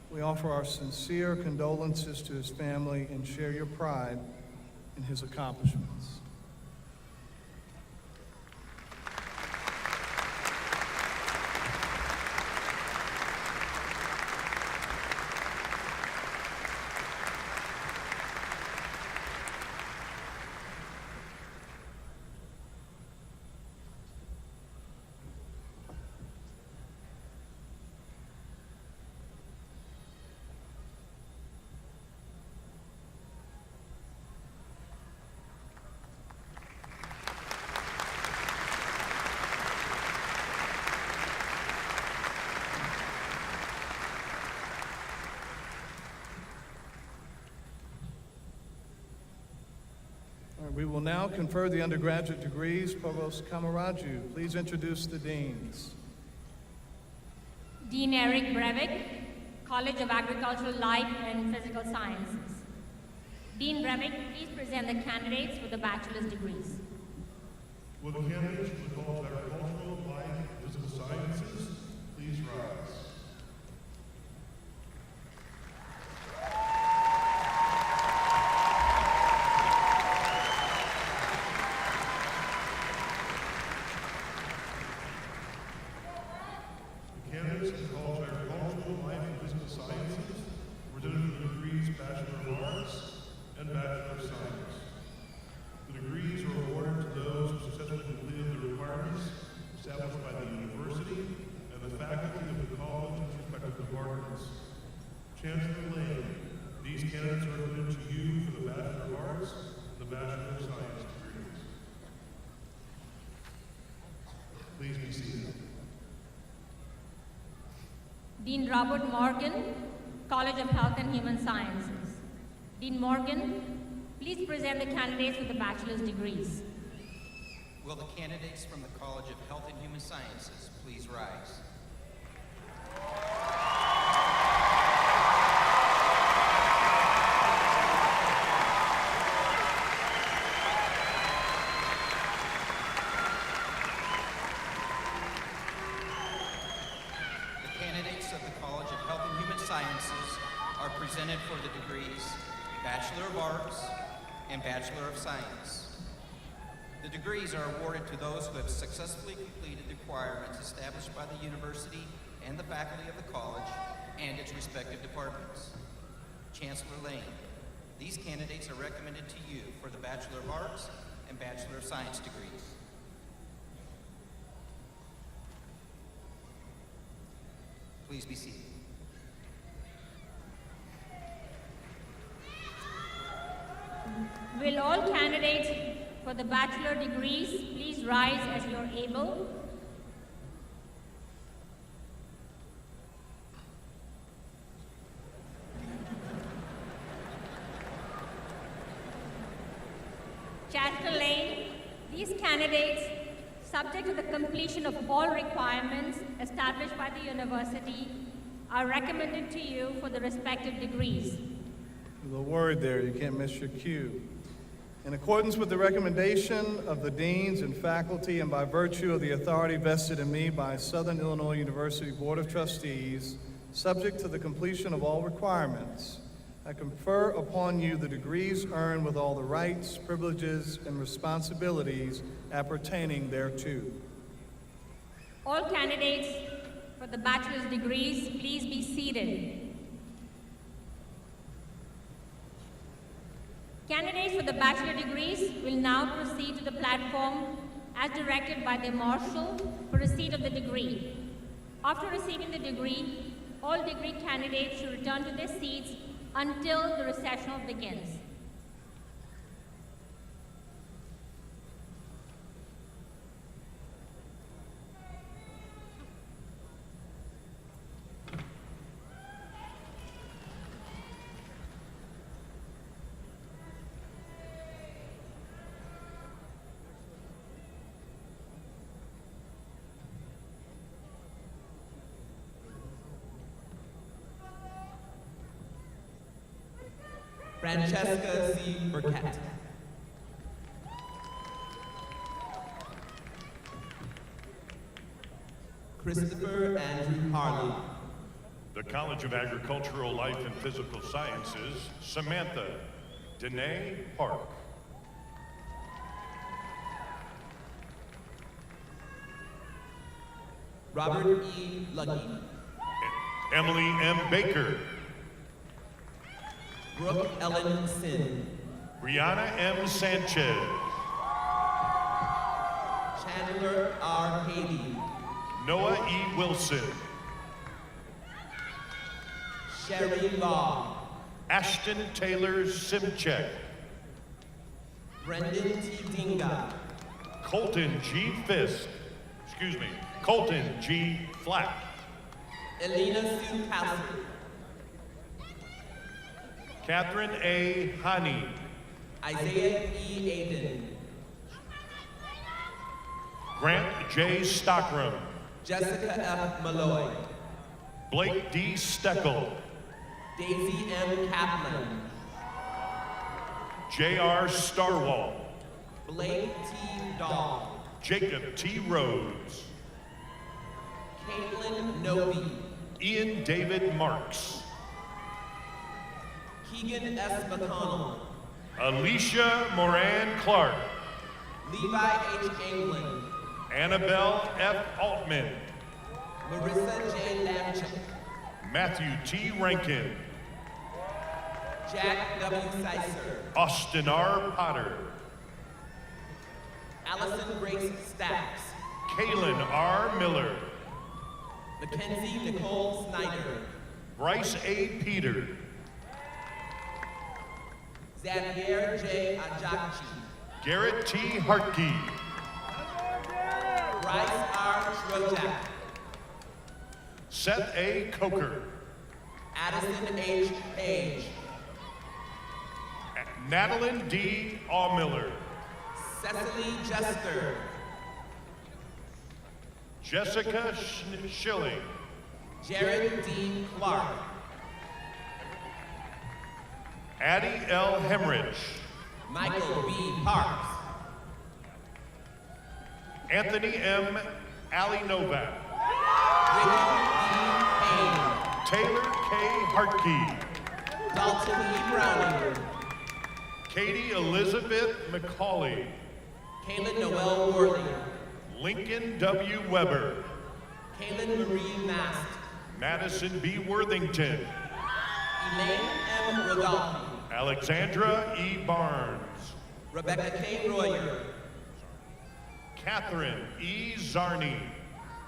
We offer our sincere condolences to his family and share your pride in his accomplishments. We will now confer the undergraduate degrees. Provost Kamaraju, please introduce the deans. Dean Eric Breivik, College of Agricultural Life and Physical Sciences. Dean Breivik, please present the candidates for the bachelor's degrees. Will the candidates for the College of Agricultural Life and Physical Sciences please rise? Candidates in the College of Agricultural, Life, and Physical Sciences presented for the degrees Bachelor of Arts and Bachelor of Science. The degrees are awarded to those who successfully completed the requirements established by the university and the faculty of the college in respective departments. Chancellor Lane, these candidates are recommended to you for the Bachelor of Arts and the Bachelor of Science degrees. Please be seated. Dean Robert Morgan, College of Health and Human Sciences. Dean Morgan, please present the candidates for the bachelor's degrees. Will the candidates from the College of Health and Human Sciences please rise? presented for the degrees Bachelor of Arts and Bachelor of Science. The degrees are awarded to those who have successfully completed the requirements established by the university and the faculty of the college and its respective departments. Chancellor Lane, these candidates are recommended to you for the Bachelor of Arts and Bachelor of Science degrees. Please be seated. Will all candidates for the bachelor degrees please rise as you're able? Chancellor Lane, these candidates, subject to the completion of all requirements established by the university, are recommended to you for the respective degrees. A little word there, you can't miss your cue. In accordance with the recommendation of the deans and faculty and by virtue of the authority vested in me by Southern Illinois University Board of Trustees, subject to the completion of all requirements, I confer upon you the degrees earned with all the rights, privileges, and responsibilities appertaining thereto. All candidates for the bachelor's degrees, please be seated. Candidates for the bachelor degrees will now proceed to the platform as directed by their marshal for receipt of the degree. After receiving the degree, all degree candidates should return to their seats until the recessional begins. Francesca C. Burkett. Christopher Andrew Harley. The College of Agricultural Life and Physical Sciences, Samantha Danae Park. Robert E. Lucky. Emily M. Baker. Brooke Ellen Sin. Brianna M. Sanchez. Chandler R. Haley. Noah E. Wilson. Sherry Law. Ashton Taylor Simchek. Brendan T. Dinga. Colton G. Colton G. Flack. Elena Sue Castle. Catherine A. Hani. Isaiah E. Aiden. Grant J. Stockram. Jessica F. Malloy. Blake D. Steckel. Daisy M. Kaplan. J.R. Starwall. Blake T. Dahl. Jacob T. Rhodes. Caitlin Novi. Ian David Marks. Keegan S. McConnell. Alicia Moran Clark. Levi H. England. Annabelle F. Altman. Marissa J. Lamchuk. Matthew T. Rankin. Jack W. Sicer. Austin R. Potter. Allison Grace Stacks. Kaylin R. Miller. Mackenzie Nicole Snyder. Bryce A. Peter. Xavier J. Ajakchi. Garrett T. Hartke. Bryce R. Trojak. Seth A. Coker. Addison H. Page. Madeline D. Allmiller. Cecily Jester. Jessica Schilling. Jared D. Clark. Addie L. Hemrich. Michael B. Parks. Anthony M. Ali Novak. Ricky D. Payne. Taylor K. Hartke. Dalton E. Browning. Katie Elizabeth McCauley. Kaylin Noel Worley. Lincoln W. Weber. Kaylin Marie Mast. Madison B. Worthington. Elaine M. Rodolphe. Alexandra E. Barnes. Rebecca K. Royer. Catherine E. Zarni.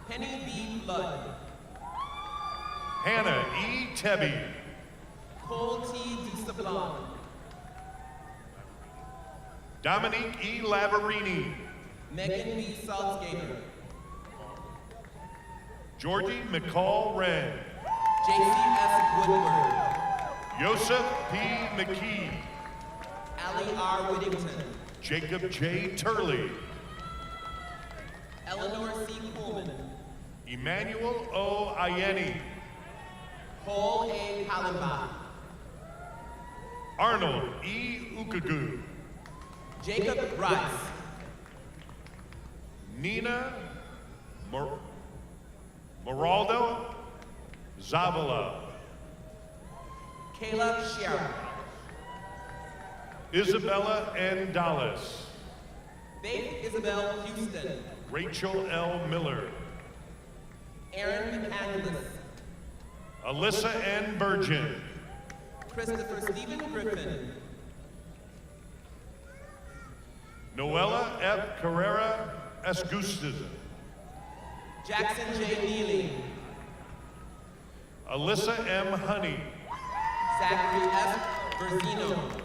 Penny B. Flood. Hannah E. Tebby. Cole T. DeSablon. Dominique E. Lavarini. Megan B. Salzgater. Georgie McCall Wren. JC S. Woodward. Joseph P. McKee. Allie R. Whittington. Jacob J. Turley. Eleanor C. Coleman. Emmanuel O. Ayeni. Cole A. Kallenbach. Arnold E. Ukagu. Jacob Rice. Nina Moraldo Zavala. Kayla Sherrick. Isabella N. Dallas. Faith Isabel Houston. Rachel L. Miller. Aaron McAngus. Alyssa N. Burgeon. Christopher Stephen Griffin. Noella F. Carrera Esgustin. Jackson J. Neely. Alyssa M. Honey. Zachary F. Berzino.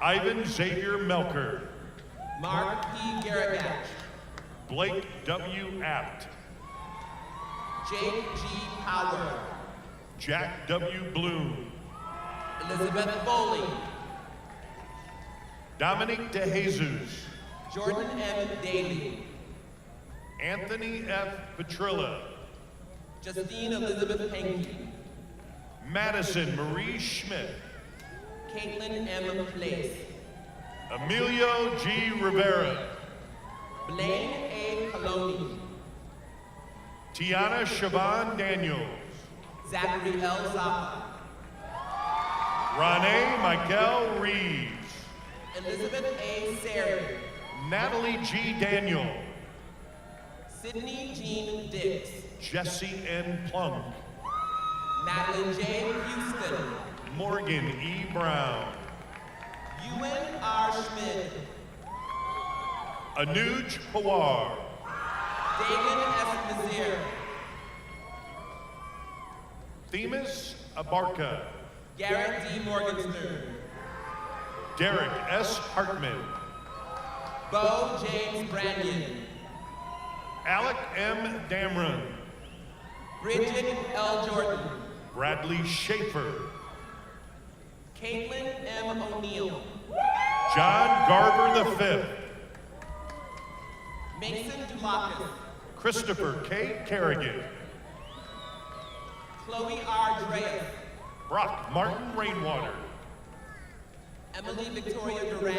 Ivan Xavier Melker. Mark P. Garagach. Blake W. Apt. Jake G. Power. Jack W. Bloom. Elizabeth Foley. Dominic DeJesus. Jordan M. Daly. Anthony F. Petrilla. Justine Elizabeth Henke. Madison Marie Schmidt. Caitlin M. Place. Emilio G. Rivera. Blaine A. Coloni. Tiana Siobhan Daniels. Zachary L. Zappa. Renee Michael Reeves. Elizabeth A. Sari. Natalie G. Daniel. Sydney Jean Dix. Jesse N. Plunk. Madeline J. Houston. Morgan E. Brown. Ewan R. Schmidt. Anuj Pawar. Dagan S. Nazir. Themis Abarca. Garrett D. Morgenstern. Derek S. Hartman. Bo James Branyan. Alec M. Damron. Bridget L. Jordan. Bradley Schaefer. Caitlin M. O'Neill. John Garber V. Mason Dulakis. Christopher K. Kerrigan. Chloe R. Dreas. Brock Martin Rainwater. Emily Victoria Duran.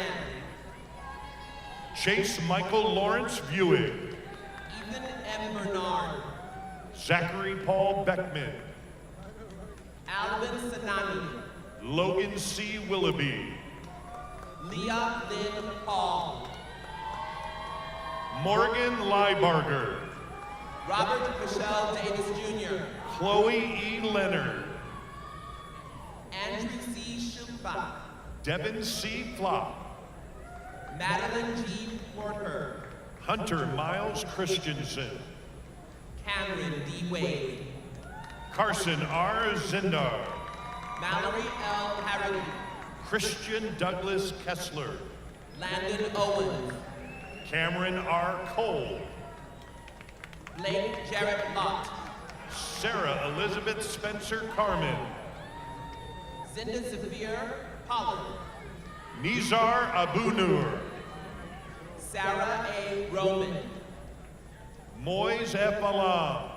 Chase Michael Lawrence Buick. Ethan M. Bernard. Zachary Paul Beckman. Alvin Sanani. Logan C. Willoughby. Leah Lynn Hall. Morgan Liebarger. Robert Michelle Davis Jr. Chloe E. Leonard. Andrew C. Shumpa. Devin C. Flop. Madeline G. Porter. Hunter Miles Christensen. Cameron D. Wade. Carson R. Zindar. Mallory L. Harrity. Christian Douglas Kessler. Landon Owens. Cameron R. Cole. Blake Jarrett Lott. Sarah Elizabeth Spencer Carmen. Zinda Zafir Pollard. Nizar Abunur. Sarah A. Roman. Moise F. Alam.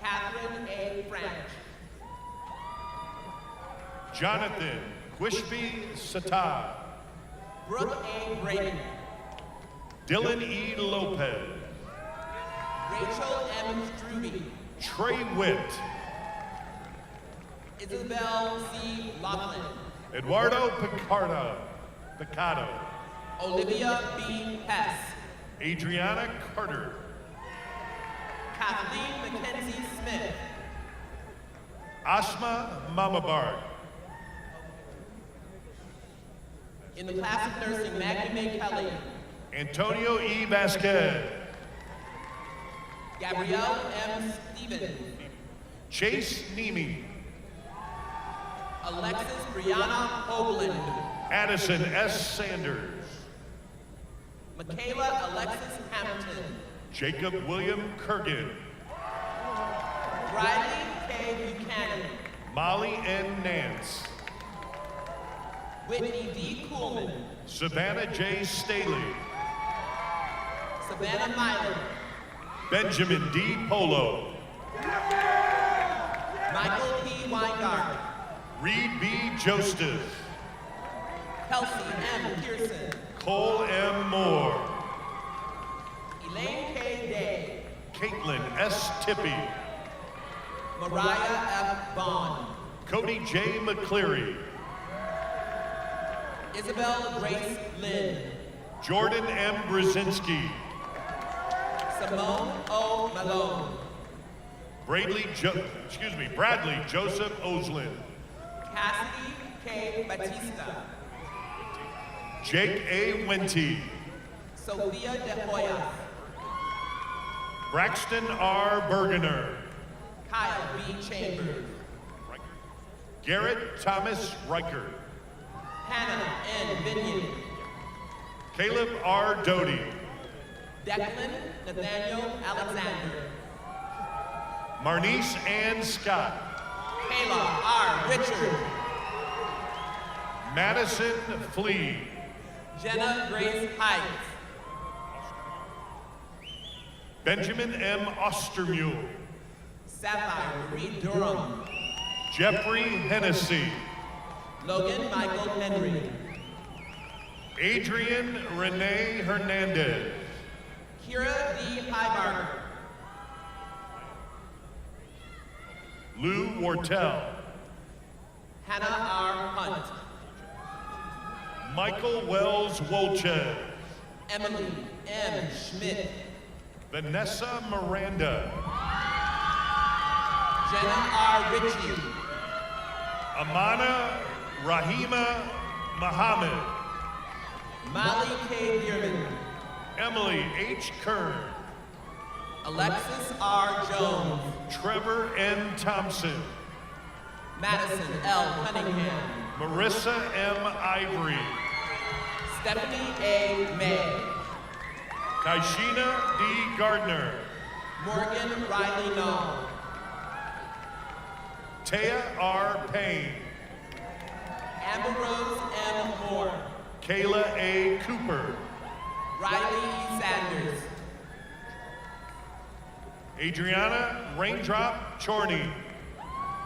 Catherine A. French. Jonathan Quishby Satah. Brooke A. Brayton. Dylan E. Lopez. Rachel M. Struby. Trey Witt. Isabel C. Laughlin. Eduardo Picado. Olivia B. Hess. Adriana Carter. Kathleen Mackenzie Smith. Asma Mamabard. In the class of nursing, Maggie May Kelly. Antonio E. Vasquez. Gabrielle M. Stevens. Chase Nemi. Alexis Brianna Hoagland. Addison S. Sanders. Michaela Alexis Hampton. Jacob William Kurgan. Riley K. Buchanan. Molly N. Nance. Whitney D. Kuhlman. Savannah J. Staley. Savannah Myler. Benjamin D. Polo. Michael P. Weingart. Reed B. Joseph. Kelsey M. Pearson. Cole M. Moore. Elaine K. Day. Caitlin S. Tippy. Mariah F. Bond. Cody J. McCleary. Isabel Grace Lynn. Jordan M. Brzezinski. Simone O. Malone. Bradley Joseph Oslin. Cassidy K. Batista. Jake A. Wenty. Sophia De Hoyas. Braxton R. Bergener. Kyle B. Chambers. Garrett Thomas Riker. Hannah N. Binion. Caleb R. Doty. Declan Nathaniel Alexander. Marnice Ann Scott. Kayla R. Richard. Madison Flea. Jenna Grace Heights. Benjamin M. Ostermule. Sapphire Marie Durham. Jeffrey Hennessy. Logan Michael Henry. Adrian Renee Hernandez. Kira D. Highbarger. Lou Wartell. Hannah R. Hunt. Michael Wells Wolchez. Emily M. Schmidt. Vanessa Miranda. Jenna R. Ritchie. Amana Rahima Muhammad. Molly K. Bierman. Emily H. Kern. Alexis R. Jones. Trevor N. Thompson. Madison L. Cunningham. Marissa M. Ivory. Stephanie A. May. Kaishina D. Gardner. Morgan Riley Nall. Taya R. Payne. Amber Rose M. Moore. Kayla A. Cooper. Riley E. Sanders. Adriana Raindrop Chorney.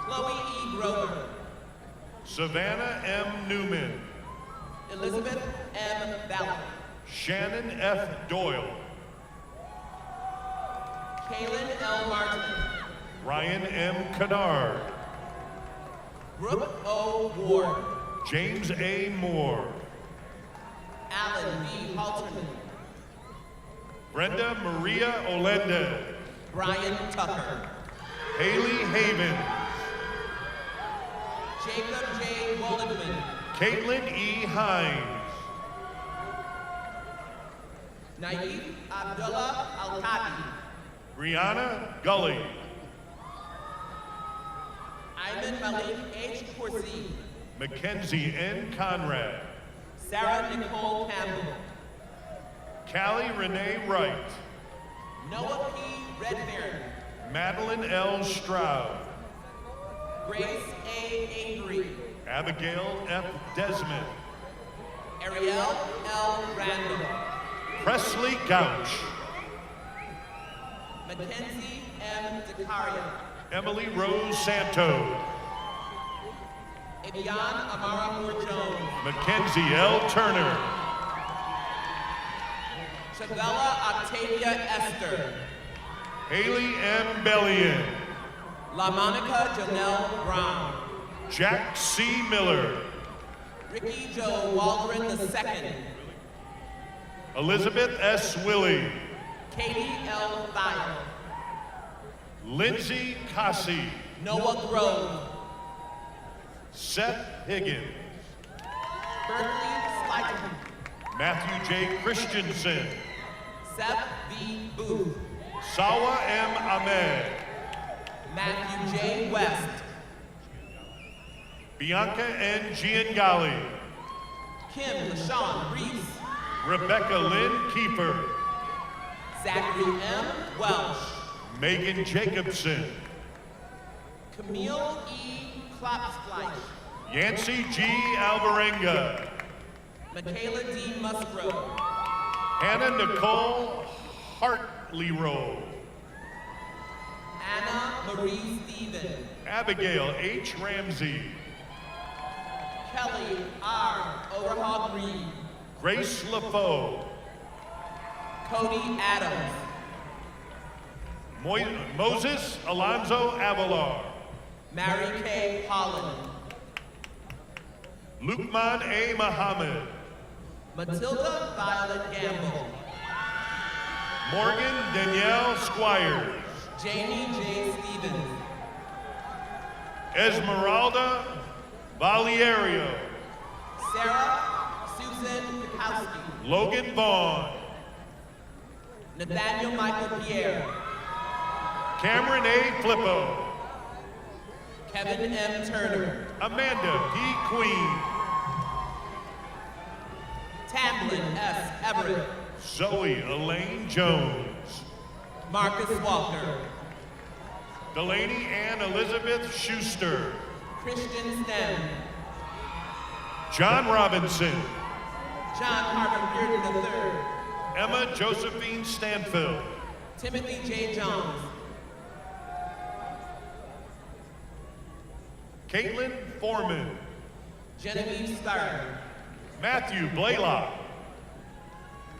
Chloe E. Grover. Savannah M. Newman. Elizabeth M. Ballard. Shannon F. Doyle. Kaylin L. Martin. Ryan M. Kennard. Brooke O. Ward. James A. Moore. Alan B. Halterman. Brenda Maria Olenda. Brian Tucker. Haley Haven. Jacob J. Wolligman. Caitlin E. Hines. Naif Abdullah Al-Kadi. Brianna Gully. Ayman Malik H. Corsi. Mackenzie N. Conrad. Sarah Nicole Campbell. Callie Renee Wright. Noah P. Redfern. Madeline L. Stroud. Grace A. Avery. Abigail F. Desmond. Ariel L. Randall. Presley Gouch. Mackenzie M. Zakaria. Emily Rose Santos. Evian Amara Moore Jones. Mackenzie L. Turner. Chavella Octavia Esther. Haley M. Bellion. LaMonica Janelle Brown. Jack C. Miller. Ricky Joe Waldron II. Elizabeth S. Willie. Katie L. Thayer. Lindsay Cassie. Noah Grove. Seth Higgins. Berkeley Slyton. Matthew J. Christensen. Seth V. Booth. Sawa M. Ahmed. Matthew J. West. Bianca N. Giangali. Kim LaShawn Reese. Rebecca Lynn Kiefer. Zachary M. Welsh. Megan Jacobson. Camille E. Klopfleisch. Yancy G. Alvarenga. Michaela D. Musgrove. Hannah Nicole Hartley-Rowe. Anna Marie Stephen. Abigail H. Ramsey. Kelly R. Overhaul Green. Grace LaFoe. Cody Adams. Moses Alonzo Avalar. Mary Kay Holland. Lukman A. Muhammad. Matilda Violet Gamble. Morgan Danielle Squires. Jamie J. Stevens. Esmeralda Valerio. Sarah Susan Pikowski. Logan Vaughn. Nathaniel Michael Pierre. Cameron A. Flippo. Kevin M. Turner. Amanda P. Queen. Tamlin S. Everett. Zoe Elaine Jones. Marcus Walker. Delaney Ann Elizabeth Schuster. Christian Stem. John Robinson. John Harvard Bearden III. Emma Josephine Stanfield. Timothy J. Jones. Caitlin Foreman. Genevieve Starr. Matthew Blaylock.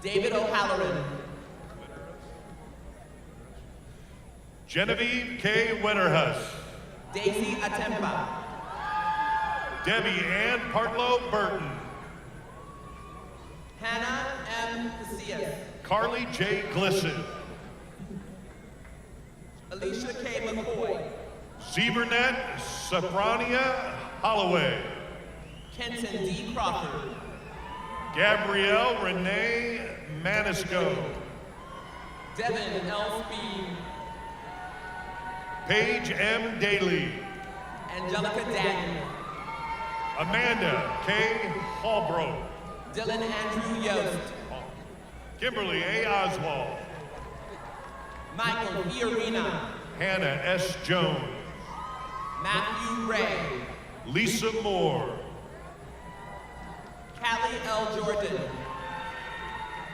David O'Halloran. Genevieve K. Winterhuss. Daisy Atempa. Debbie Ann Partlow Burton. Hannah M. Casillas. Carly J. Glisson. Alicia K. McCoy. Zebernet Sophronia Holloway. Kenton D. Crawford. Gabrielle Renee Manisco. Devin L. Speed. Paige M. Daly. Angelica Daniel. Amanda K. Hallbrook. Dylan Andrew Yost. Kimberly A. Oswald. Michael Fiorina. Hannah S. Jones. Matthew Ray. Lisa Moore. Callie L. Jordan.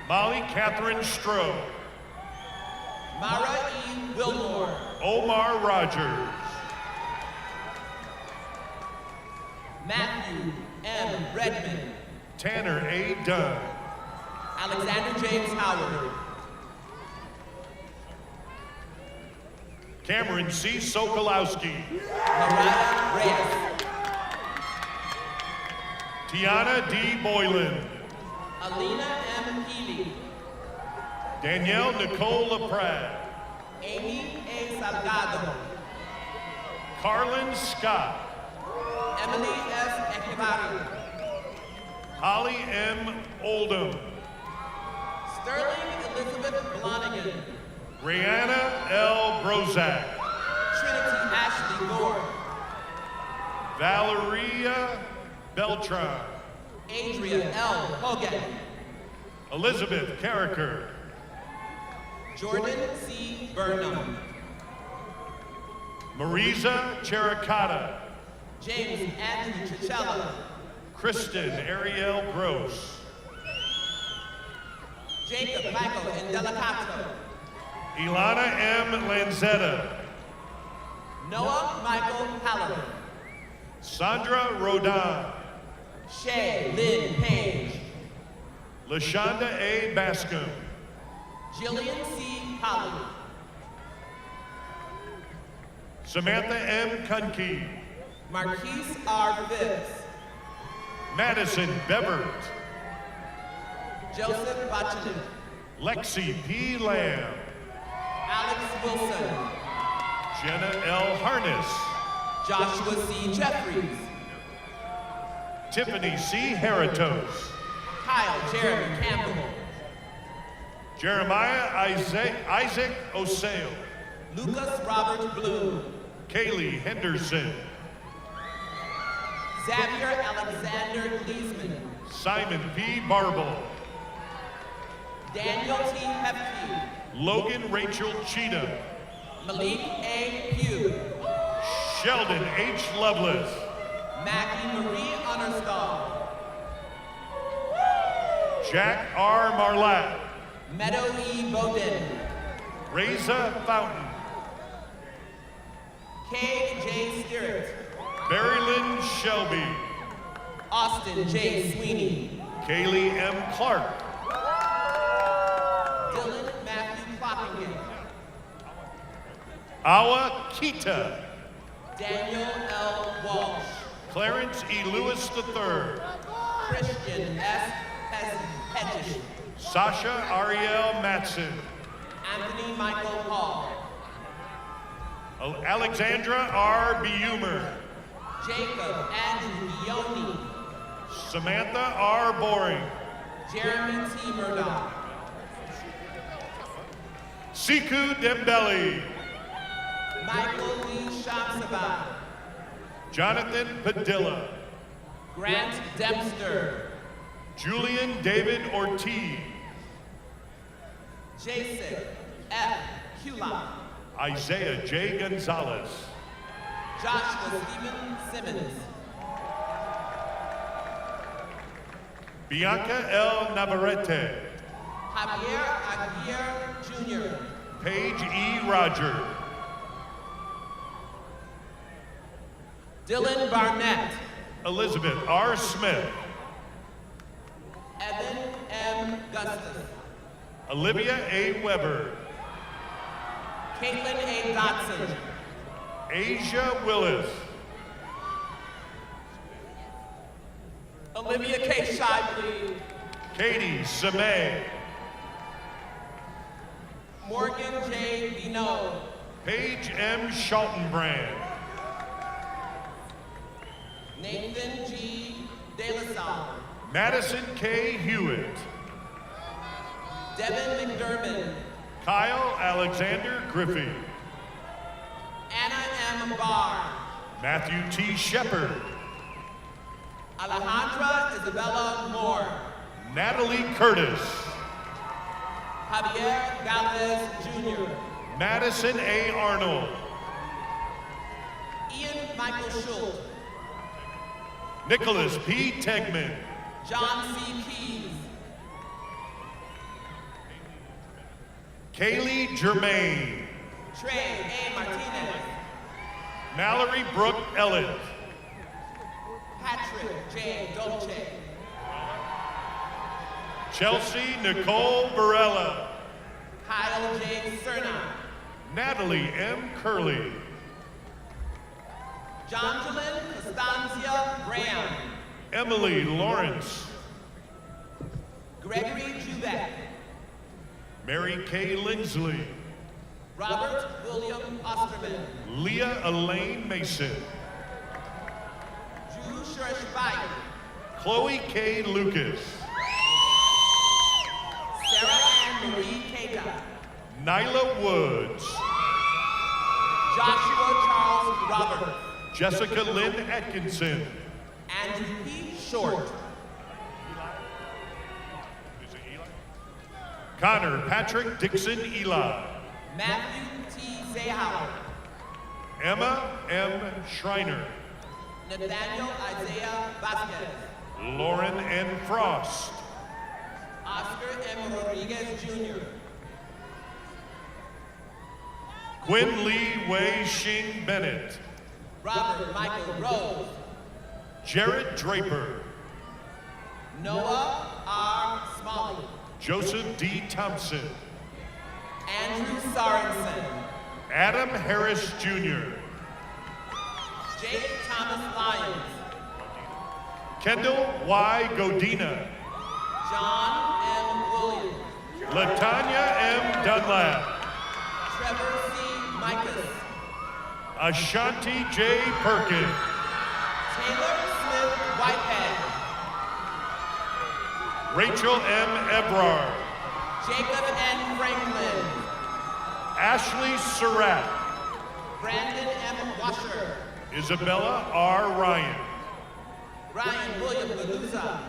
Molly Catherine Stroh. Mara E. Wilmore. Omar Rogers. Matthew M. Redmond. Tanner A. Dunn. Alexander James Howard. Cameron C. Sokolowski. Mariah Reyes. Tiana D. Boylan. Alina M. Healy. Danielle Nicole LaPrade. Amy A. Salgado. Carlin Scott. Emily S. Echevarria. Holly M. Oldham. Sterling Elizabeth Blonigan. Brianna L. Brozak. Trinity Ashley Gore. Valeria Beltran. Adria L. Hogan. Elizabeth Carricker. Jordan C. Burnham. Marisa Chericata. James Andrew Chichella. Kristen Ariel Gross. Jacob Michael Indelicato. Ilana M. Lanzetta. Noah Michael Halloran. Sandra Rodan. Shay Lynn Page. LaShonda A. Bascom. Jillian C. Colley. Samantha M. Kunke. Marquise R. Phipps, Madison Bevert, Joseph Botchinen, Lexi P. Lamb, Alex Wilson, Jenna L. Harness, Joshua C. Jeffries, Tiffany C. Heritos, Kyle Jeremy Campbell, Jeremiah Isaac Osale, Lucas Robert Bloom, Kaylee Henderson, Xavier Alexander Gleesman, Simon P. Barble, Daniel T. Hefke, Logan Rachel Cheatham, Malik A. Pugh, Sheldon H. Lovelace, Maggie Marie Unnerstall, Jack R. Marlatt, Meadow E. Bowden, Reza Fountain, K. J. Sterrett, Barry Lynn Shelby, Austin J. Sweeney, Kaylee M. Clark, Dylan Matthew Clockingen, Awa Kita, Daniel L. Walsh, Clarence E. Lewis III, Christian S. Hedges, Sasha Ariel Matson, Anthony Michael Hall, Alexandra R. Bumer, Jacob Andrew Ioni, Samantha R. Boring, Jeremy T. Murdoch, Siku Dembele, Michael Lee Shamsabai, Jonathan Padilla, Grant Dempster, Julian David Ortiz, Jason F. Hula, Isaiah J. Gonzalez, Joshua Stephen Simmons, Bianca L. Navarrete, Javier Aguirre Jr., Paige E. Roger, Dylan Barnett, Elizabeth R. Smith, Evan M. Gustus, Olivia A. Weber, Caitlin A. Dotson, Asia Willis, Olivia K. Shibley, Katie Samay, Morgan J. Vino, Paige M. Schaltenbrand, Nathan G. De La Salle, Madison K. Hewitt, Devin McDermott, Kyle Alexander Griffey, Anna M. Barr, Matthew T. Shepard, Alejandra Isabella Moore, Natalie Curtis, Javier Galvez Jr., Madison A. Arnold, Ian Michael Schultz, Nicholas P. Tegman, John C. Keys, Kaylee Germain, Trey A. Martinez, Mallory Brooke Ellett, Patrick J. Dolce, Chelsea Nicole Varela, Kyle J. Cerna, Natalie M. Curley, Jonathan Costancia Graham, Emily Lawrence, Gregory Jubek, Mary Kay Lindsley, Robert William Osterman, Leah Elaine Mason, Drew Schurschweig, Chloe K. Lucas, Sarah Ann Marie Keita, Nyla Woods, Joshua Charles Robert, Jessica Lynn Atkinson, Andrew P. Short, Connor Patrick Dixon Eli, Matthew T. Zahauer, Emma M. Schreiner, Nathaniel Isaiah Vasquez, Lauren N. Frost, Oscar M. Rodriguez Jr., Quinn Lee Wei Shing Bennett, Robert Michael Rose, Jared Draper, Noah R. Smalley, Joseph D. Thompson, Andrew Sorensen, Adam Harris Jr., Jake Thomas Lyons. Kendall Y. Godina. John M. Williams. Latanya M. Dunlap. Trevor C. Micus. Ashanti J. Perkins. Taylor Smith Whitehead. Rachel M. Ebrard. Jacob N. Franklin. Ashley Surratt. Brandon M. Washer. Isabella R. Ryan. Ryan William Galuza.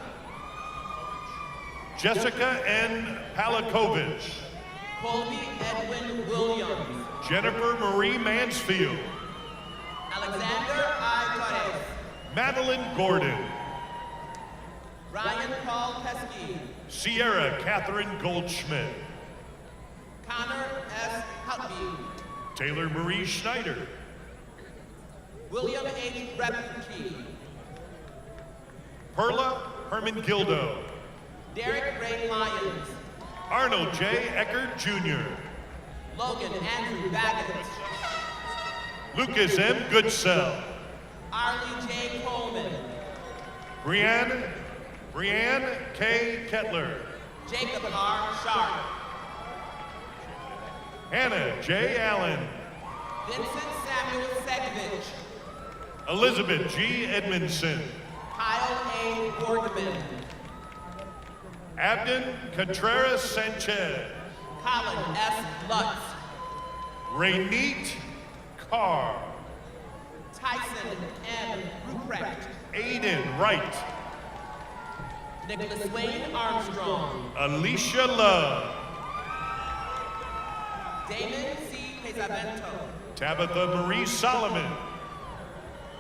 Jessica N. Palakovich. Colby Edwin Williams. Jennifer Marie Mansfield. Alexander I. Torres. Madeline Gordon. Ryan Paul Pesky. Sierra Catherine Goldschmidt. Connor S. Hutby. Taylor Marie Schneider. William H. Repke. Perla Herman-Gildo. Derek Ray Lyons. Arnold J. Eckert Jr. Logan Andrew Baggett. Lucas M. Goodsell. Arlie J. Coleman. Brianne K. Kettler. Jacob R. Sharp. Hannah J. Allen. Vincent Samuel Segovich. Elizabeth G. Edmondson. Kyle A. Borgman. Abden Contreras Sanchez. Colin S. Lutz. Rainette Carr. Tyson M. Ruprecht. Aiden Wright. Nicholas Wayne Armstrong. Alicia Love. Damon C. Pesavento. Tabitha Marie Solomon.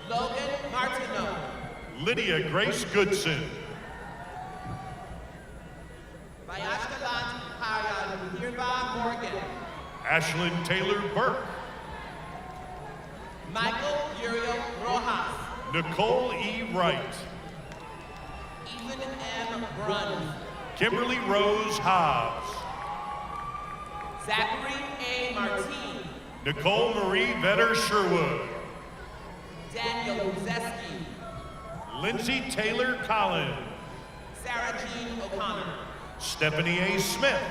Logan Martineau. Lydia Grace Goodson. Vayashkalant Hayan Hirva Morgan. Ashlyn Taylor Burke. Michael Uriel Rojas. Nicole E. Wright. Ethan M. Brunn. Kimberly Rose Hobbs. Zachary A. Martin. Nicole Marie Vetter Sherwood. Daniel Uzeski. Lindsay Taylor Collins. Sarah Jean O'Connor. Stephanie A. Smith.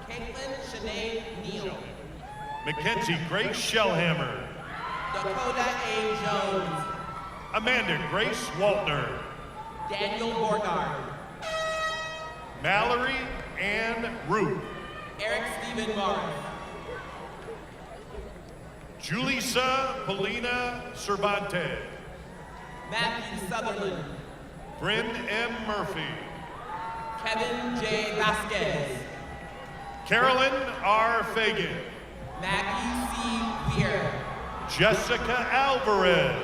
Caitlin Sinead Neal. Mackenzie Grace Shellhammer. Dakota A. Jones. Amanda Grace Waltner. Daniel Borgard. Mallory Ann Root. Eric Stephen Morris. Julissa Polina Cervantes. Matthew Sutherland. Bryn M. Murphy. Kevin J. Vasquez. Carolyn R. Fagan. Maggie C. Weir. Jessica Alvarez.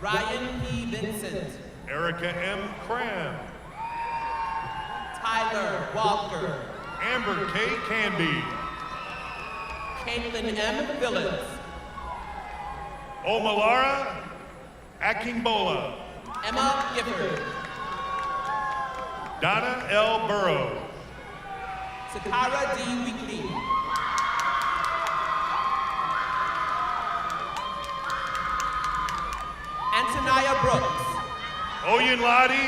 Ryan P. Vincent. Erica M. Cram. Tyler Walker. Amber K. Canby. Caitlin M. Phillips. Omalara Akingbola. Emma Gifford. Donna L. Burrows. Sakara D. Weekly. Antonia Brooks. Oyinladi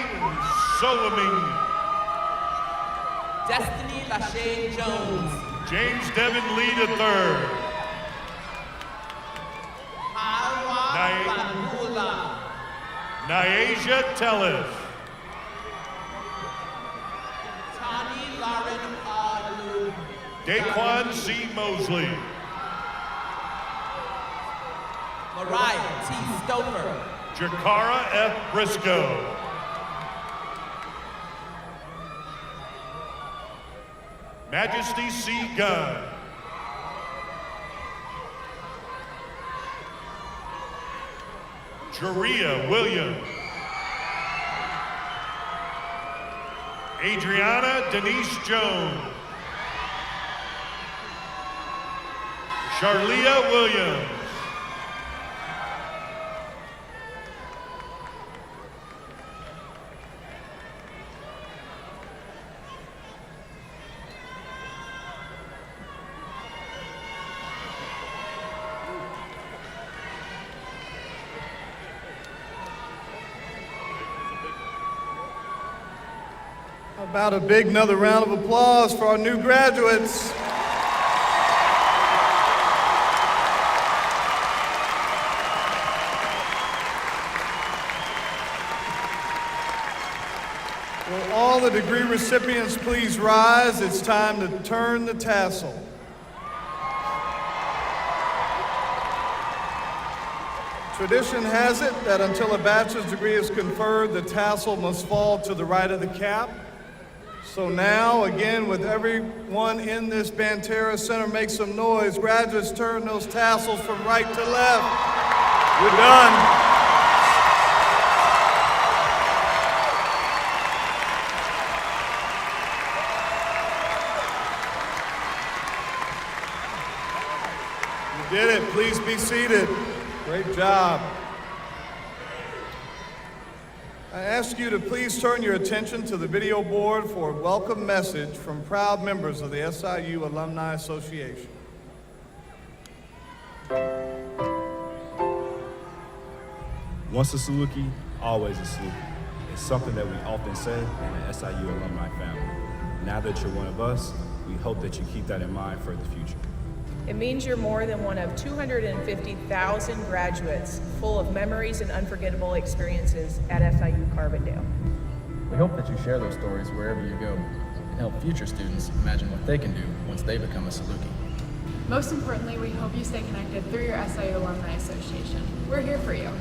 Soloming. Destiny Lachey Jones. James Devin Lee III. Hawa Banhula. Nyasia Tellis. Tani Lauren Alu. Daquan C. Mosley. Mariah T. Stouffer. Jakara F. Briscoe. Majesty C. Gunn. Jaria Williams. Adriana Denise Jones. Charlia Williams. about a big another round of applause for our new graduates? Will all the degree recipients please rise? It's time to turn the tassel. Tradition has it that until a bachelor's degree is conferred, the tassel must fall to the right of the cap. So now, again, with everyone in this Banterra Center, make some noise. Graduates, turn those tassels from right to left. You're done. You did it. Please be seated. Great job. I ask you to please turn your attention to the video board for a welcome message from proud members of the SIU Alumni Association. Once a SIUC, always a SIUC. It's something that we often say in the SIU alumni family. Now that you're one of us, we hope that you keep that in mind for the future. It means you're more than one of 250,000 graduates full of memories and unforgettable experiences at SIU Carbondale. We hope that you share those stories wherever you go and help future students imagine what they can do once they become a SIUC. Most importantly, we hope you stay connected through your SIU Alumni Association. We're here for you.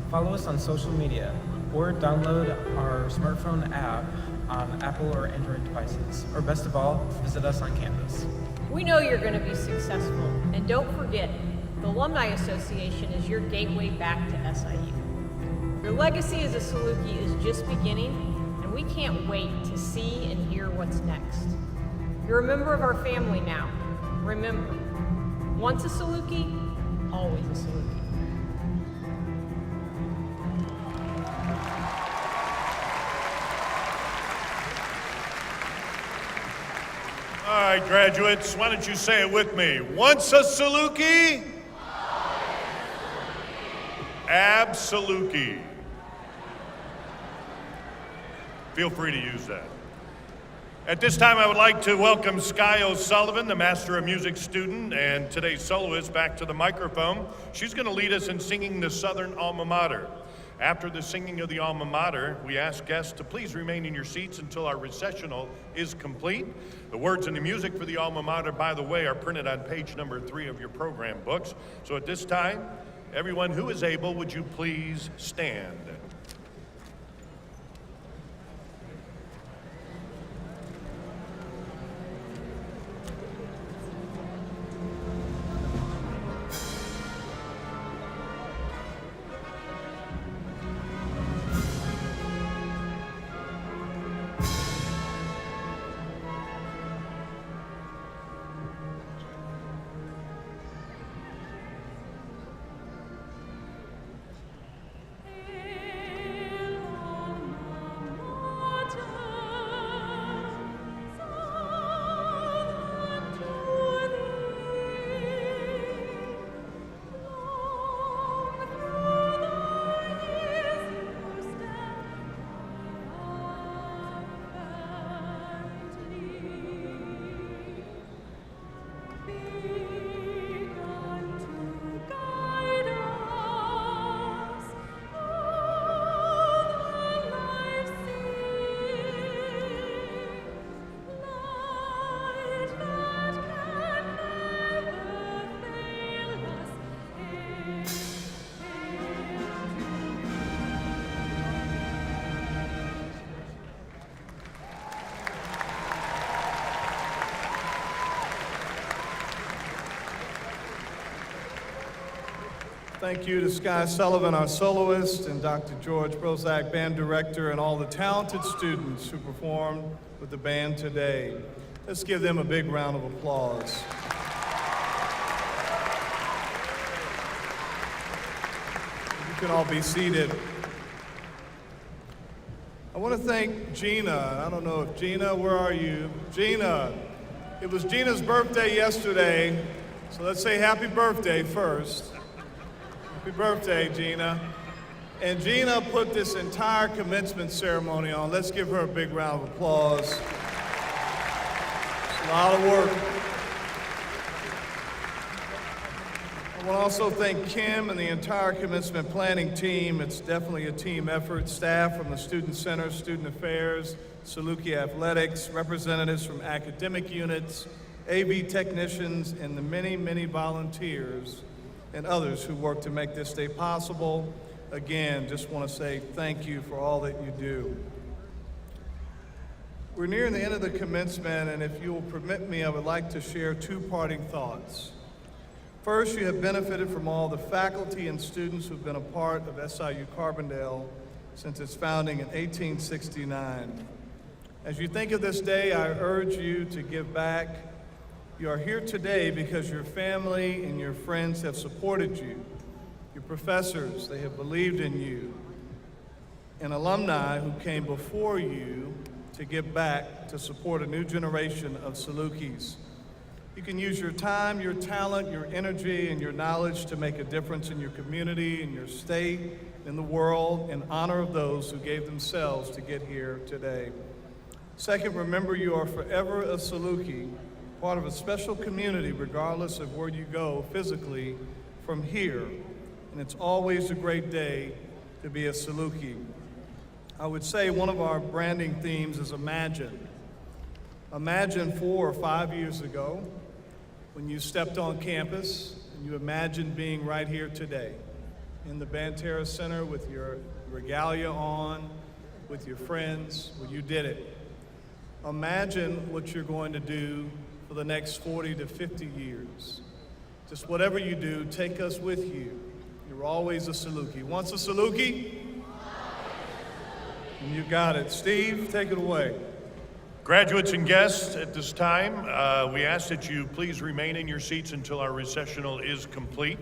Follow us on social media or download our smartphone app on Apple or Android devices. Or best of all, visit us on campus. We know you're going to be successful, and don't forget, the Alumni Association is your gateway back to SIU. Your legacy as a SIUC is just beginning, and we can't wait to see and hear what's next. You're a member of our family now. Remember, once a SIUC, always a SIUC. All right, graduates, why don't you say it with me? Once a SIUC? Absolutely. Feel free to use that. At this time, I would like to welcome Sky O'Sullivan, the Master of Music student and today's soloist, back to the microphone. She's going to lead us in singing the Southern Alma Mater. After the singing of the Alma Mater, we ask guests to please remain in your seats until our recessional is complete. The words and the music for the Alma Mater, by the way, are printed on page number 3 of your program books. So at this time, everyone who is able, would you please stand? Thank you to Sky Sullivan, our soloist, and Dr. George Brozak, band director, and all the talented students who performed with the band today. Let's give them a big round of applause. You can all be seated. I want to thank Gina. I don't know if Gina, where are you? Gina, it was Gina's birthday yesterday, so let's say happy birthday first. Happy birthday, Gina. And Gina put this entire commencement ceremony on. Let's give her a big round of applause. It's a lot of work. I want to also thank Kim and the entire commencement planning team. It's definitely a team effort. Staff from the Student Center, Student Affairs, SIUC Athletics, representatives from academic units, AV technicians, and the many, many volunteers and others who work to make this day possible. Again, just want to say thank you for all that you do. We're nearing the end of the commencement, and if you will permit me, I would like to share two parting thoughts. First, you have benefited from all the faculty and students who've been a part of SIU Carbondale since its founding in 1869. As you think of this day, I urge you to give back. You are here today because your family and your friends have supported you. Your professors, they have believed in you. And alumni who came before you to give back to support a new generation of SIUCs. You can use your time, your talent, your energy, and your knowledge to make a difference in your community, in your state, in the world, in honor of those who gave themselves to get here today. Second, remember you are forever a SIUC, part of a special community regardless of where you go physically from here. And it's always a great day to be a SIUC. I would say one of our branding themes is imagine. Imagine 4 or 5 years ago when you stepped on campus and you imagined being right here today in the Banterra Center with your regalia on, with your friends. Well, you did it. Imagine what you're going to do for the next 40 to 50 years. Just whatever you do, take us with you. You're always a SIUC. Once a SIUC? And you got it. Steve, take it away. Graduates and guests, at this time, we ask that you please remain in your seats until our recessional is complete.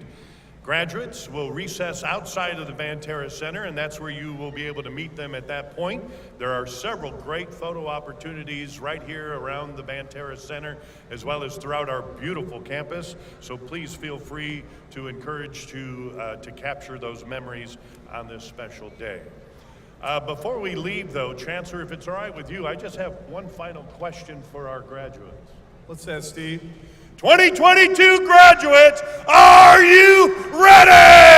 Graduates will recess outside of the Banterra Center, and that's where you will be able to meet them at that point. There are several great photo opportunities right here around the Banterra Center, as well as throughout our beautiful campus. So please feel free to encourage to capture those memories on this special day. Before we leave, though, Chancellor, if it's all right with you, I just have one final question for our graduates. What's that, Steve? 2022 graduates, are you ready?